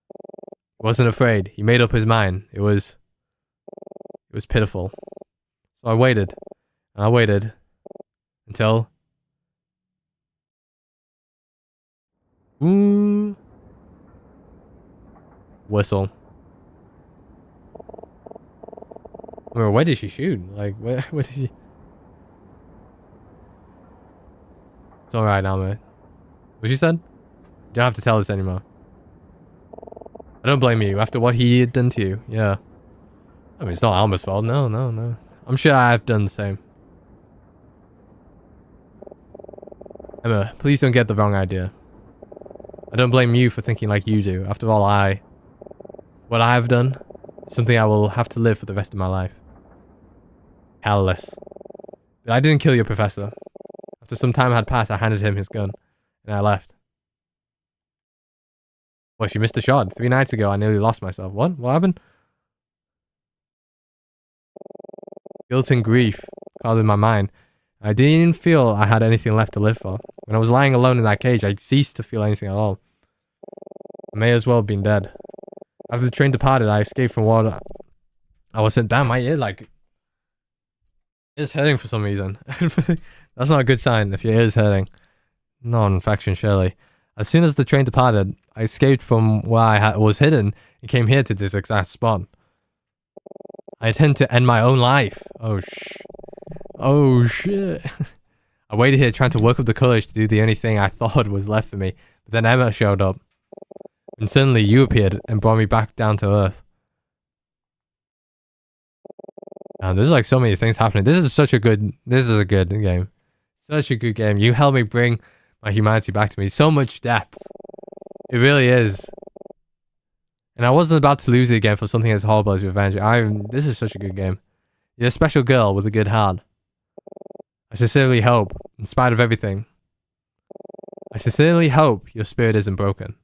He wasn't afraid. He made up his mind. It was pitiful. So I waited. And I waited. Until... Ooh. Whistle. Where did she shoot? Like, where did she... It's alright, Alma. What she said? You don't have to tell us anymore. I don't blame you after what he had done to you. Yeah. I mean, it's not Alma's fault. No. I'm sure I've done the same. Emma, please don't get the wrong idea. I don't blame you for thinking like you do. After all, what I have done is something I will have to live for the rest of my life. Callous. But I didn't kill your professor. After some time had passed, I handed him his gun, and I left. Well, she missed a shot. 3 nights ago, I nearly lost myself. What? What happened? Guilt and grief clouded my mind. I didn't feel I had anything left to live for. When I was lying alone in that cage, I ceased to feel anything at all. I may as well have been dead. After the train departed, I escaped from what I was sent down. My ear, like, is hurting for some reason. That's not a good sign if your ear is hurting. No infection, surely. As soon as the train departed, I escaped from where I was hidden and came here to this exact spot. I intend to end my own life. Oh shit. I waited here trying to work up the courage to do the only thing I thought was left for me. But then Emma showed up. And suddenly you appeared and brought me back down to earth. There's like so many things happening. This is a good game. Such a good game. You helped me bring my humanity back to me. So much depth. It really is. And I wasn't about to lose it again for something as horrible as revenge. This is such a good game. You're a special girl with a good heart. I sincerely hope, in spite of everything, I sincerely hope your spirit isn't broken.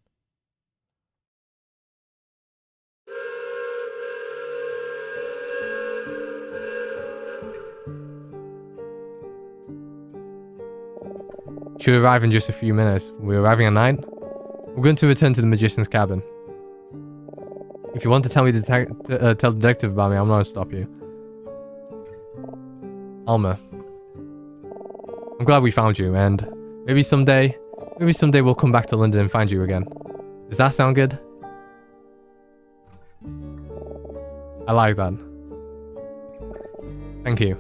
Should arrive in just a few minutes. We're arriving at 9. We're going to return to the magician's cabin. If you want to tell me tell the detective about me, I'm not going to stop you. Alma. I'm glad we found you, and maybe someday we'll come back to London and find you again. Does that sound good? I like that. Thank you.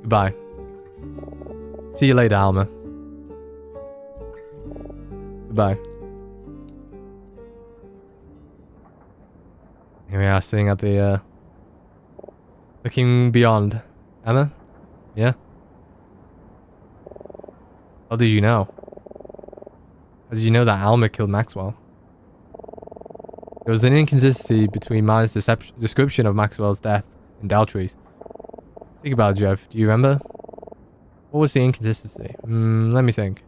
Goodbye. See you later, Alma. Goodbye. Here we are sitting at the, looking beyond. Emma? Yeah? How did you know? How did you know that Alma killed Maxwell? There was an inconsistency between Martin's description of Maxwell's death and Daltrey's. Think about it, Jeff. Do you remember? What was the inconsistency? Let me think.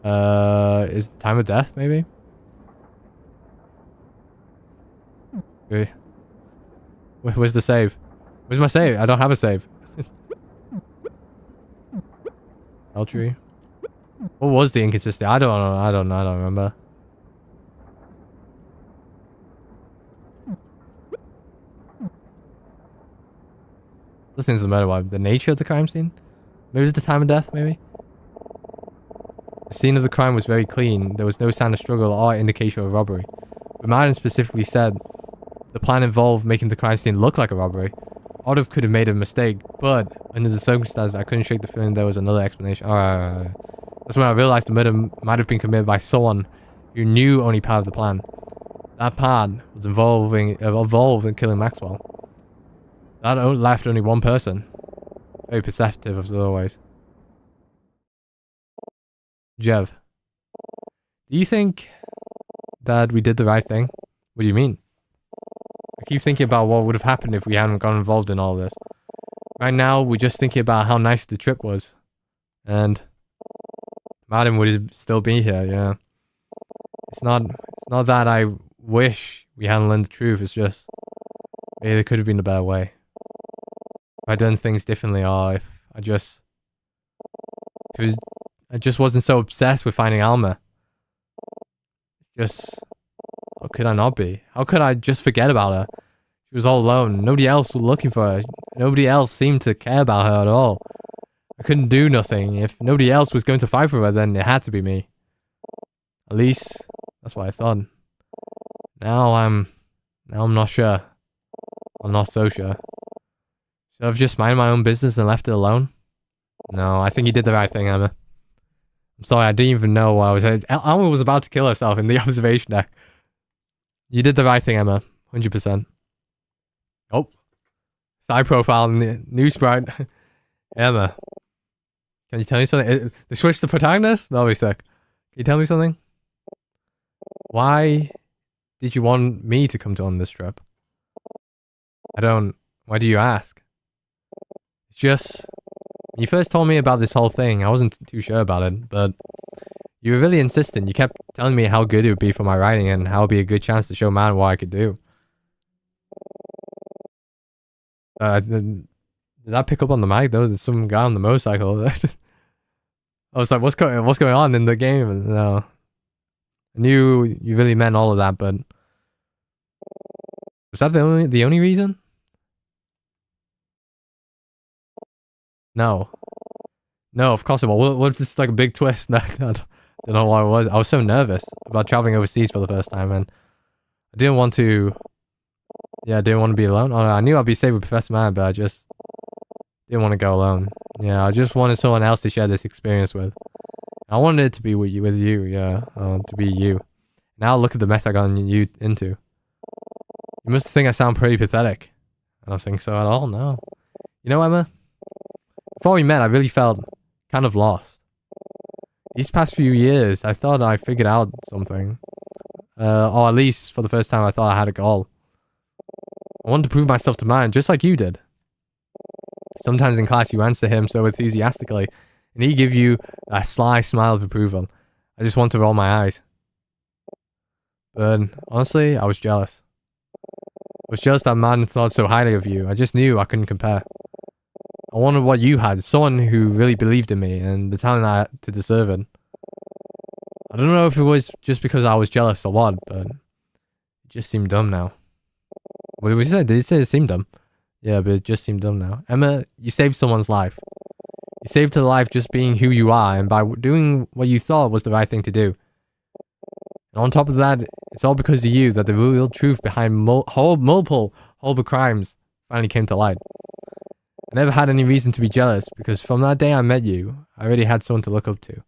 Is time of death, maybe? Okay. Where's the save? Where's my save? I don't have a save. Daltrey. What was the inconsistency? I don't know. I don't remember. This thing's the matter. What? The nature of the crime scene? Maybe it's the time of death, maybe? The scene of the crime was very clean. There was no sign of struggle or indication of robbery. But Martin specifically said the plan involved making the crime scene look like a robbery. Olive could have made a mistake, but under the circumstances, I couldn't shake the feeling there was another explanation. Alright. That's when I realized the murder might have been committed by someone who knew only part of the plan. That part was involved in killing Maxwell. That left only one person. Very perceptive as always. Jev, do you think that we did the right thing? What do you mean? I keep thinking about what would have happened if we hadn't got involved in all this. Right now, we're just thinking about how nice the trip was. And Martin would still be here, yeah. It's not that I wish we hadn't learned the truth, it's just maybe there could have been a better way. If I'd done things differently, or if I just wasn't so obsessed with finding Alma. How could I not be? How could I just forget about her? She was all alone. Nobody else was looking for her. Nobody else seemed to care about her at all. I couldn't do nothing. If nobody else was going to fight for her, then it had to be me. At least, that's what I thought. Now I'm not sure. I'm not so sure. Should I have just minded my own business and left it alone? No, I think you did the right thing, Emma. I'm sorry, I didn't even know what I was saying. Alma was about to kill herself in the observation deck. You did the right thing, Emma. 100%. Oh. Side profile in the new sprite. Emma. Can you tell me something? They switched the protagonist? That'll be sick. Can you tell me something? Why did you want me to come on this trip? Why do you ask? It's just, when you first told me about this whole thing, I wasn't too sure about it, but you were really insistent. You kept telling me how good it would be for my writing and how it would be a good chance to show man what I could do. Did I pick up on the mic? There was some guy on the motorcycle. I was like, what's going on in the game? No. I knew you really meant all of that, but was that the only reason? No. No, of course it won't. What if this is like a big twist? No, I don't know why it was. I was so nervous about traveling overseas for the first time, and I didn't want to. Yeah, I didn't want to be alone. Oh, no, I knew I'd be safe with Professor Man, but I just didn't want to go alone. Yeah, I just wanted someone else to share this experience with. I wanted it to be with you, yeah, to be you. Now look at the mess I got you into. You must think I sound pretty pathetic. I don't think so at all, no. You know, Emma? Before we met, I really felt kind of lost. These past few years, I thought I figured out something. Or at least, for the first time, I thought I had a goal. I wanted to prove myself to man, just like you did. Sometimes in class, you answer him so enthusiastically, and he give you a sly smile of approval. I just want to roll my eyes. But honestly, I was jealous. I was jealous that man thought so highly of you. I just knew I couldn't compare. I wanted what you had, someone who really believed in me and the talent I had to deserve it. I don't know if it was just because I was jealous or what, but it just seemed dumb now. What did we say? Did you say it seemed dumb? Yeah, but it just seemed dumb now. Emma, you saved someone's life. You saved her life just being who you are and by doing what you thought was the right thing to do. And on top of that, it's all because of you that the real truth behind multiple horrible crimes finally came to light. I never had any reason to be jealous because from that day I met you, I already had someone to look up to.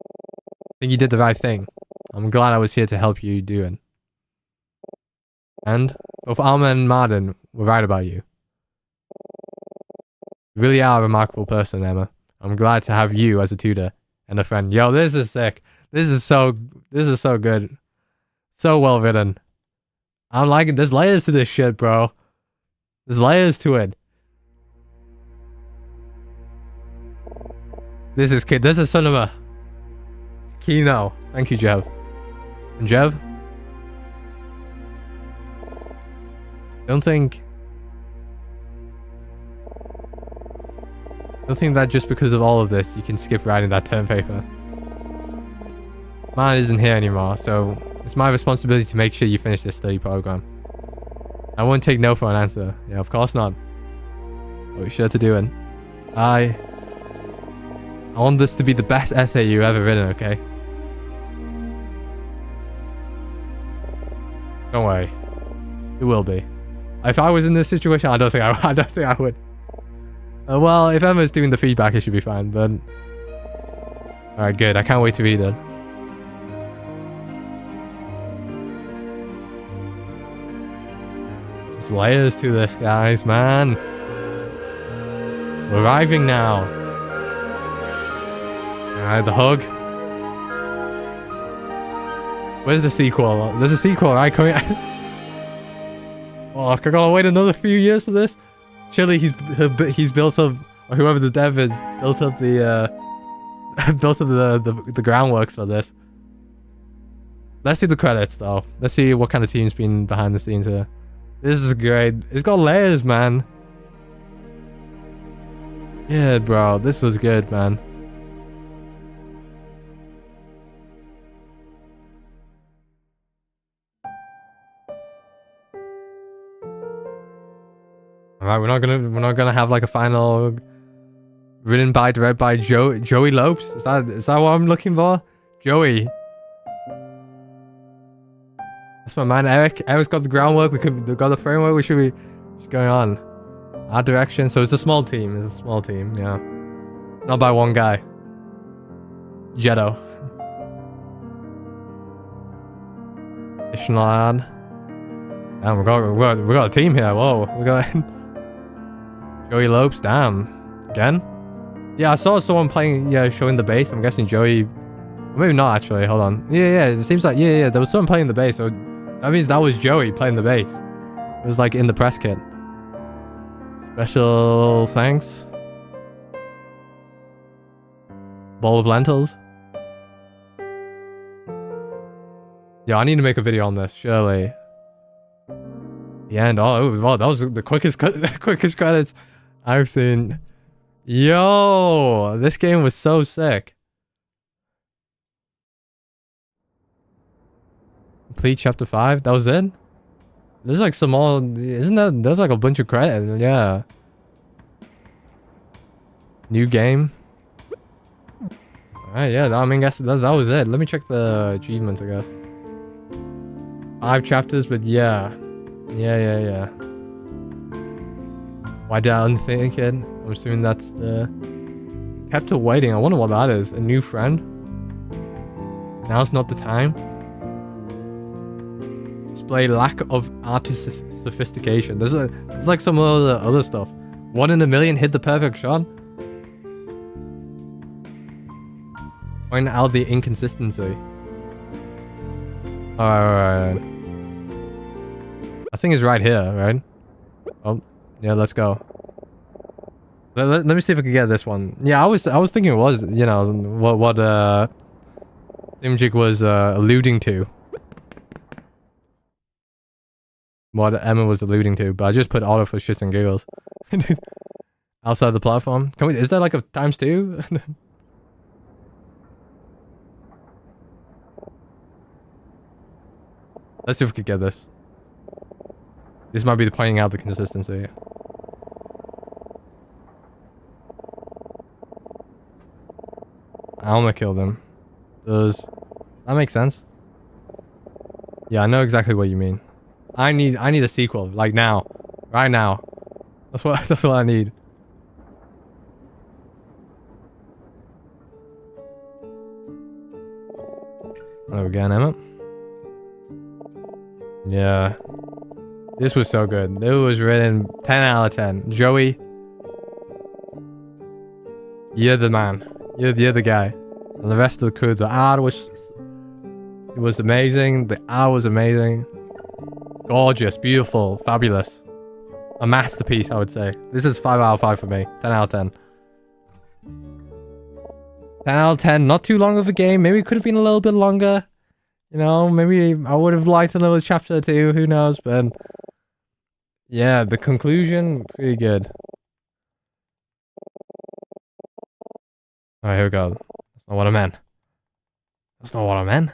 I think you did the right thing. I'm glad I was here to help you do it. And both Alma and Martin were right about you. You really are a remarkable person, Emma. I'm glad to have you as a tutor and a friend. Yo, this is sick. This is so good. So well written. I'm liking, there's layers to this shit, bro. There's layers to it. This is cinema. Kino. Thank you, Jev. And Jev? Don't think that just because of all of this, you can skip writing that term paper. Mine isn't here anymore, so it's my responsibility to make sure you finish this study program. I won't take no for an answer. Yeah, of course not. But we're sure to do it. I want this to be the best essay you've ever written, okay? Don't worry. It will be. If I was in this situation, I don't think I would. Well, if Emma's doing the feedback, it should be fine, but... Alright, good. I can't wait to read it. There's layers to this, guys, man. We're arriving now. Alright, the hug. Where's the sequel? There's a sequel, right? Coming. Oh, I gotta wait another few years for this. Surely he's built up, or whoever the dev is, built up the the groundwork for this. Let's see the credits though. Let's see what kind of team's been behind the scenes here. This is great. It's got layers, man. Yeah, bro. This was good, man. Alright, we're not gonna have like a final written by, directed by Joey Lopes. Is that what I'm looking for? Joey. That's my man, Eric. Eric's got the groundwork. We've got the framework. We should be going on. Our direction. So it's a small team. It's a small team. Yeah. Not by one guy. Jetto. Ishnalan. Damn, we got a team here. Whoa, we got Joey Lopes. Damn, again. Yeah, I saw someone playing. Yeah, showing the bass. I'm guessing Joey. Or maybe not actually. Hold on. Yeah. It seems like yeah. There was someone playing the bass. So that means that was Joey playing the bass. It was like in the press kit. Special thanks. Bowl of lentils. Yeah, I need to make a video on this, surely. The end. Oh, wow, that was the quickest credits I've seen. Yo, this game was so sick. Complete chapter 5. That was it. There's like some more. Isn't that? There's like a bunch of credits. Yeah. New game. Alright, yeah, I mean, guess that was it. Let me check the achievements, I guess. 5 chapters, but yeah. Yeah. Why did I unthink it? I'm assuming that's the... Kept her waiting. I wonder what that is. A new friend? Now's not the time. Display lack of artist sophistication. There's like some other stuff. 1 in a million hit the perfect shot. Point out the inconsistency. Alright. I think it's right here, right? Oh, yeah, let's go. Let me see if I can get this one. Yeah, I was thinking it was, you know, what Dimjik was alluding to. What Emma was alluding to, but I just put auto for shits and giggles. Outside the platform. Can we, is that like a ×2? Let's see if we could get this. This might be the pointing out the consistency. Alma killed him. Does that make sense? Yeah, I know exactly what you mean. I need a sequel, like now. Right now. That's what I need. Hello again, Emma. Yeah. This was so good. It was written 10 out of 10. Joey, you're the man. You're the guy. And the rest of the crew, the art was... It was amazing. The art was amazing. Gorgeous, beautiful, fabulous. A masterpiece, I would say. This is 5 out of 5 for me. 10 out of 10. 10 out of 10. Not too long of a game. Maybe it could have been a little bit longer. You know, maybe I would have liked another chapter or 2. Who knows? But yeah, the conclusion, pretty good. Alright, here we go. That's not what I meant. That's not what I meant.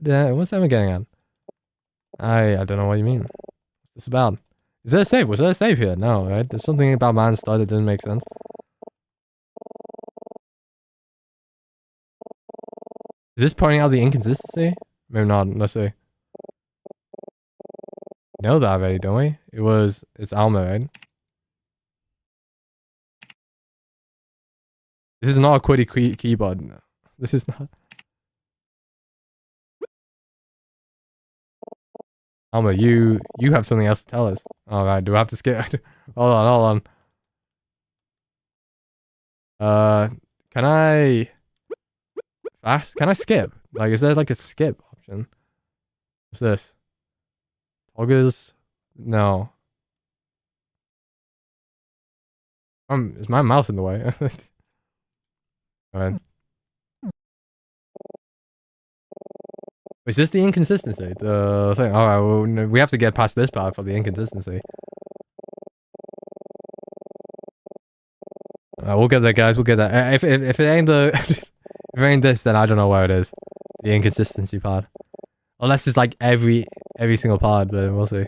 Yeah, what's Emma getting at? I don't know what you mean. What's this about? Is there a save? Was there a save here? No, right? There's something about man's style that didn't make sense. Is this pointing out the inconsistency? Maybe not. Let's see. We know that already, don't we? It's Alma, right? This is not a QWERTY keyboard. This is not. Alma, you have something else to tell us. Alright, do I have to skip? Hold on. Can I... Fast? Can I skip? Like, is there like a skip option? What's this? Toggles? No. Is my mouse in the way? Alright. Is this the inconsistency? The thing? Alright, well, we have to get past this part for the inconsistency. We'll get there, guys. We'll get there. If it ain't the... if it ain't this, then I don't know where it is. The inconsistency part. Unless it's like every single part, but we'll see. I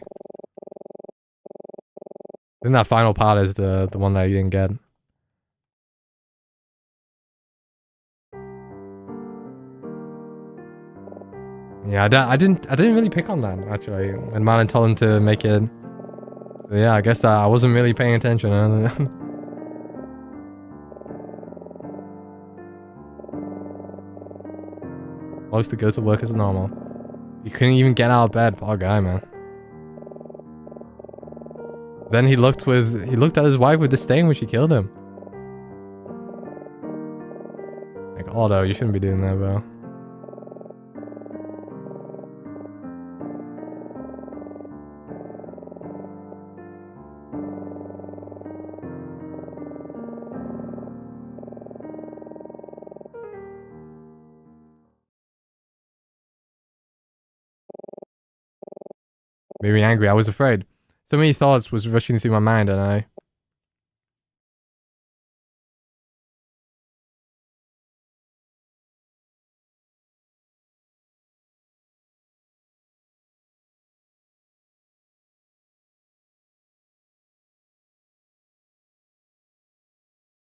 think that final part is the one that you didn't get. Yeah, I didn't really pick on that actually. And Marlon told him to make it. So yeah, I guess that I wasn't really paying attention. Supposed to go to work as normal. You couldn't even get out of bed. Poor guy, man. Then he looked at his wife with disdain when she killed him. Like, Otto, you shouldn't be doing that, bro. Made me angry. I was afraid. So many thoughts was rushing through my mind, and I...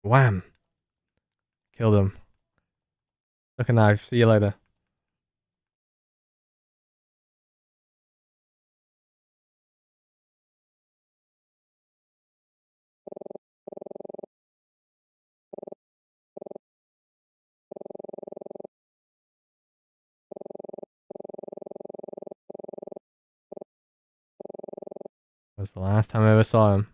Wham. Killed him. Look a knife. See you later. That was the last time I ever saw him.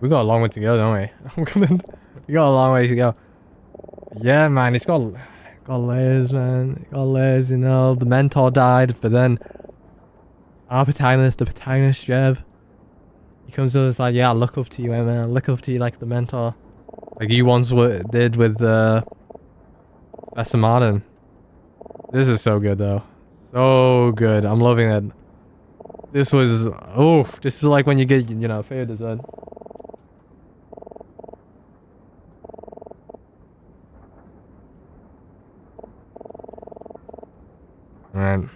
We got a long way to go, don't we? We got a long way to go. Yeah, man, it's got layers, man. It got layers, you know. The mentor died, but then our protagonist, the protagonist, Jev, he comes up and is like, yeah, I look up to you, man. I look up to you like the mentor. Like you once did with Professor Martin. This is so good, though. So good. I'm loving it. This was... Oh, this is like when you get, you know, fair dessert. Alright.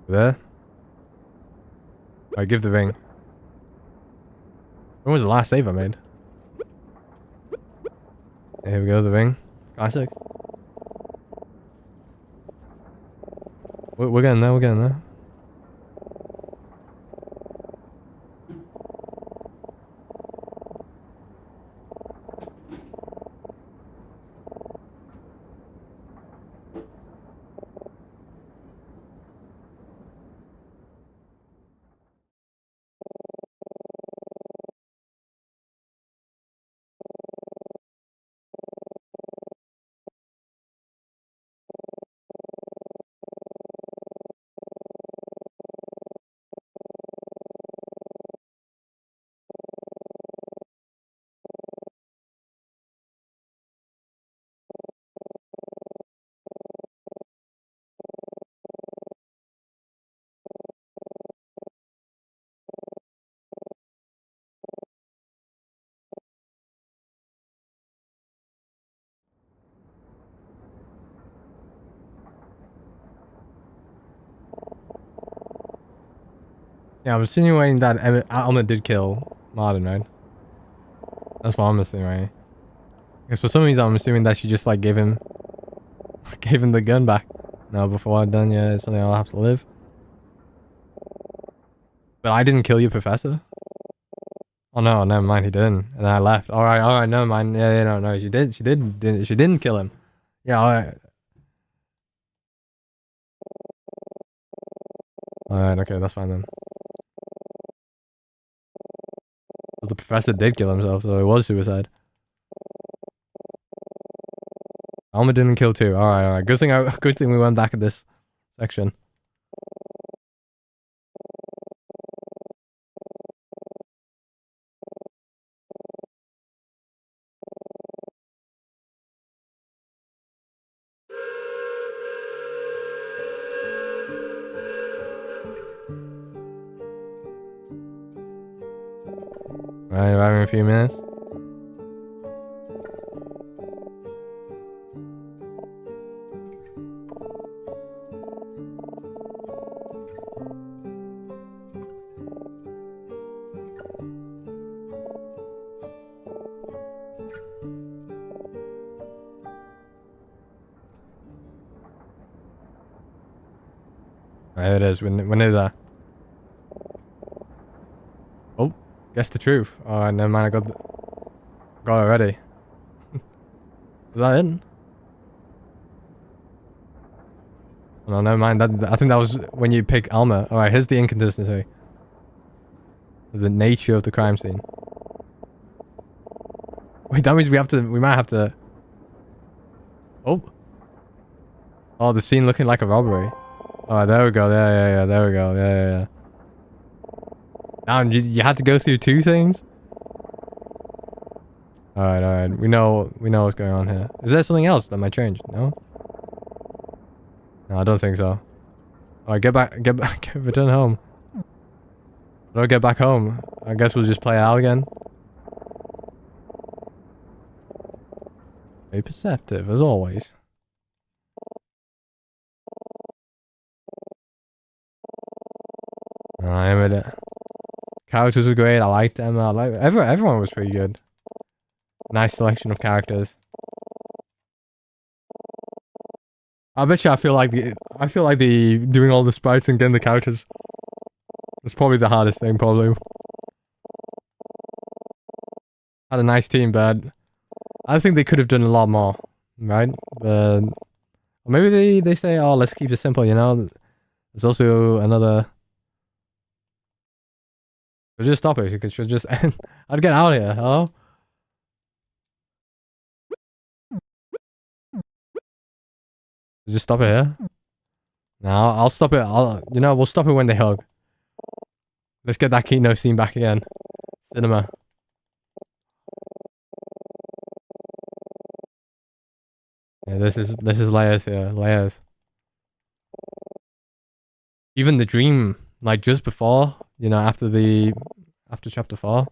There? Alright, give the ring. When was the last save I made? Here we go, the ring. Classic. We're getting there, we're getting there. Yeah, I'm insinuating that Alma did kill Martin, right? That's what I'm insinuating. Because for some reason I'm assuming that she just like gave him the gun back. No, before I'm done, yeah, it's something I'll have to live. But I didn't kill you, Professor. Oh no, never mind, he didn't. And then I left. Alright, never mind. Yeah, no, she didn't kill him. Yeah, alright. Alright, okay, that's fine then. But the professor did kill himself, so it was suicide. Alma didn't kill too. Alright. Good thing we went back at this section. Right, arriving in a few minutes. There it is. We're near there. Oh, guess the truth. Oh, never mind. I got it already. Was that it? No, never mind. I think that was when you pick Alma. All right, here's the inconsistency. The nature of the crime scene. Wait, that means we might have to. Oh. Oh, the scene looking like a robbery. Oh, there we go. Yeah. There we go. Yeah. Now you had to go through two things. All right. We know what's going on here. Is there something else that might change? No. No, I don't think so. All right, get back. Return home. Don't get back home. I guess we'll just play it out again. Very perceptive, as always. I admit it. Characters were great. I liked them. I like everyone was pretty good. Nice selection of characters. I bet you I feel like the doing all the sprites and getting the characters. It's probably the hardest thing, probably. Had a nice team, but I think they could have done a lot more, right? But maybe they say, oh, let's keep it simple, you know? There's also another... Should just stop it, you should just end. I'd get out of here, hello? Just stop it here. No, I'll stop it. You know, we'll stop it when they hug. Let's get that Kino scene back again. Cinema. Yeah, this is layers here. Layers. Even the dream, like just before, you know, after chapter 4.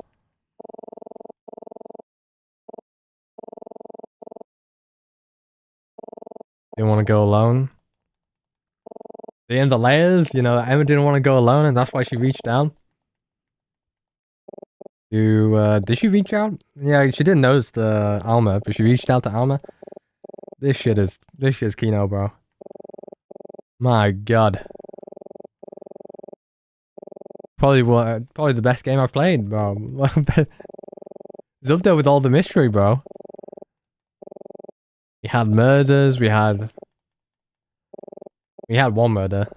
Didn't want to go alone. The end of the layers, you know, Emma didn't want to go alone, and that's why she reached down. Did she reach out? Yeah, she didn't notice the Alma, but she reached out to Alma. This shit's Kino, bro. My god. Probably the best game I've played, bro. It's up there with all the mystery, bro. We had murders, we had one murder.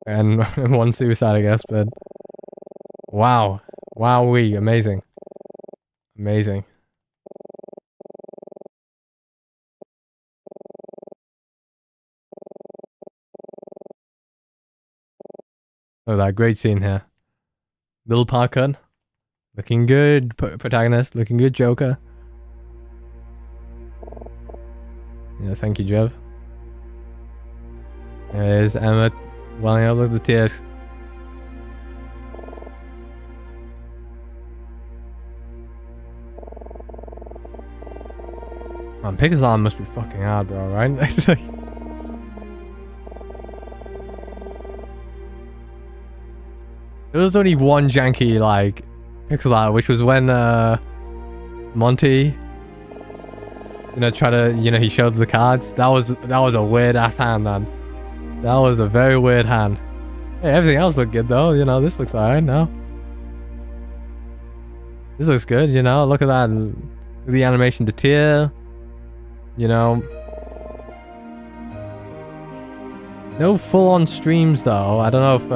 And one suicide, I guess, but... Wow. Wowee, amazing. Amazing. Oh, that great scene here. Bill Parker. Looking good, protagonist. Looking good, Joker. Yeah, thank you, Jev. There's Emma welling up with the tears. Man, Pixel art must be fucking hard, bro, right? There was only one janky, like, pixel art, which was when, Monty, you know, he showed the cards. That was a weird ass hand, man. That was a very weird hand. Hey, everything else looked good, though. You know, this looks alright now. This looks good, you know. Look at that. The animation to tear. You know. No full-on streams, though. I don't know if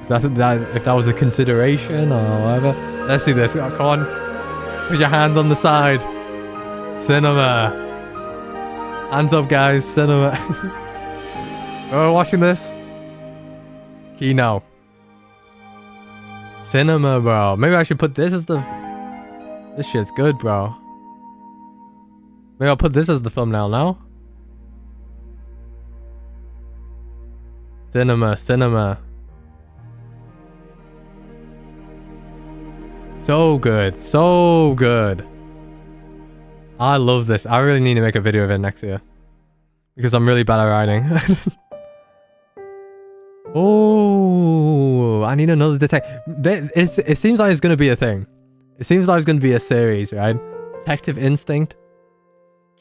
that was a consideration or whatever. Let's see this. Oh, come on. Put your hands on the side. Cinema. Hands up, guys. Cinema. Oh, watching this? Kino. Cinema, bro. Maybe I should put this as the... This shit's good, bro. Maybe I'll put this as the thumbnail now. Cinema. So good. So good. I love this. I really need to make a video of it next year. Because I'm really bad at writing. Oh, I need another detective. It seems like it's going to be a thing. It seems like it's going to be a series, right? Detective Instinct.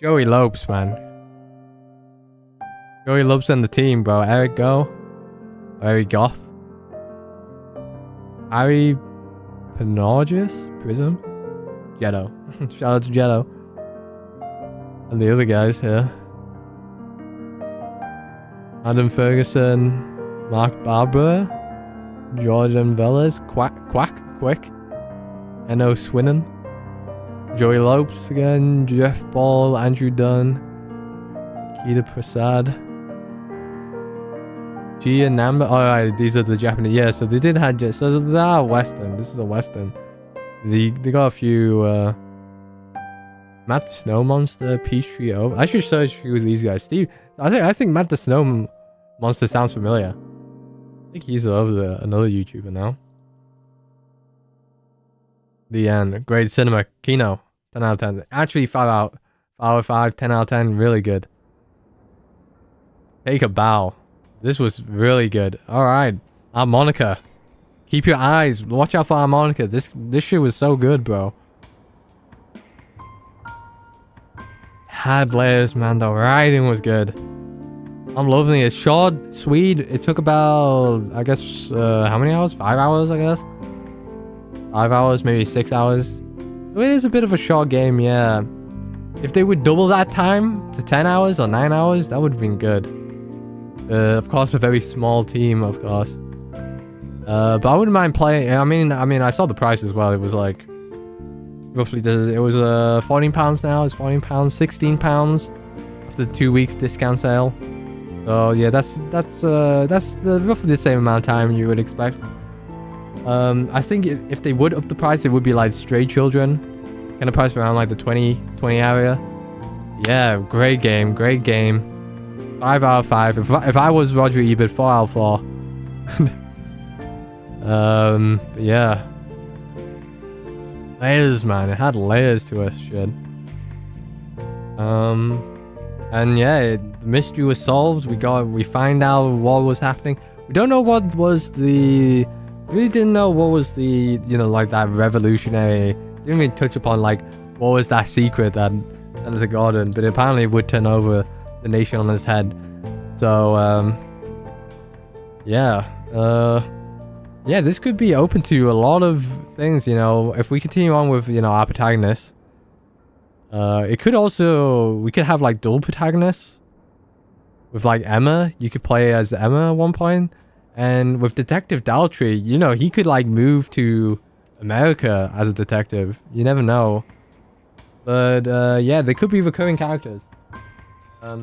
Joey Lopes, man. Joey Lopes and the team, bro. Eric Go. Eric Goth. Harry Panargis? Prism? Jetto. Shout out to Jetto. And the other guys here. Adam Ferguson. Mark Barber. Jordan Velez. Quick. Enno Swinnen. Joey Lopes again. Jeff Ball. Andrew Dunn. Keita Prasad. Gia Namba. Alright, these are the Japanese. Yeah, so they did have just. So they are Western. This is a Western. They got a few. Matt the Snow Monster, Peachtree Over. I should search who these guys. Steve. I think Matt the Snow Monster sounds familiar. I think he's over another YouTuber now. The end. Great cinema. Kino. 10 out of 10. Actually, 5 out of 5. 10 out of 10. Really good. Take a bow. This was really good. Alright. Harmonica. Keep your eyes. Watch out for harmonica. This shit was so good, bro. Had layers, man. The writing was good. I'm loving it. It's short, sweet. It took about, I guess, how many hours? 5 hours, I guess. 5 hours, maybe 6 hours. So it is a bit of a short game, yeah. If they would double that time to 10 hours or 9 hours, that would have been good. Of course, a very small team, of course. But I wouldn't mind playing. I mean, I saw the price as well. It was like roughly it was 14 pounds now. It's 14 pounds, 16 pounds after 2 weeks discount sale. So yeah, that's roughly the same amount of time you would expect. I think if they would up the price, it would be like Stray Children, kind of price around like the 20 area. Yeah, great game, great game. 5 out of 5. If I was Roger Ebert, 4 out of 4. Yeah. Layers, man. It had layers to it, shit. And yeah, the mystery was solved. We find out what was happening. We don't know what was the... really didn't know what was the, you know, like that revolutionary... Didn't even touch upon, like, what was that secret that Senator Gordon... But apparently it would turn over the nation on his head. So, yeah. Yeah, this could be open to a lot of things, you know. If we continue on with, you know, our protagonists. It could also... We could have, like, dual protagonists. With, like, Emma. You could play as Emma at one point. And with Detective Daltrey, you know, he could, like, move to America as a detective. You never know. But, yeah, they could be recurring characters. I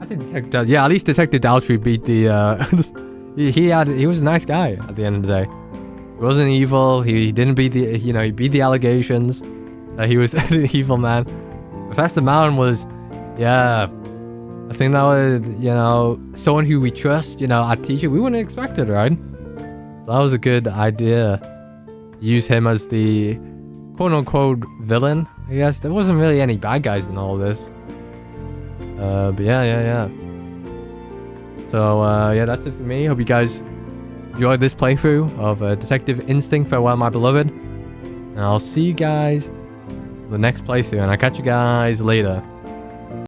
think yeah, at least Detective Daltrey beat the, he was a nice guy at the end of the day. He wasn't evil. He didn't beat the, you know, he beat the allegations that he was an evil man. Professor Mountain was, yeah, I think that was, you know, someone who we trust, you know, our teacher. We wouldn't expect it, right? So that was a good idea. Use him as the quote-unquote villain, I guess. There wasn't really any bad guys in all this. But yeah. So, yeah, that's it for me. Hope you guys enjoyed this playthrough of Detective Instinct Farewell My Beloved. And I'll see you guys in the next playthrough. And I'll catch you guys later.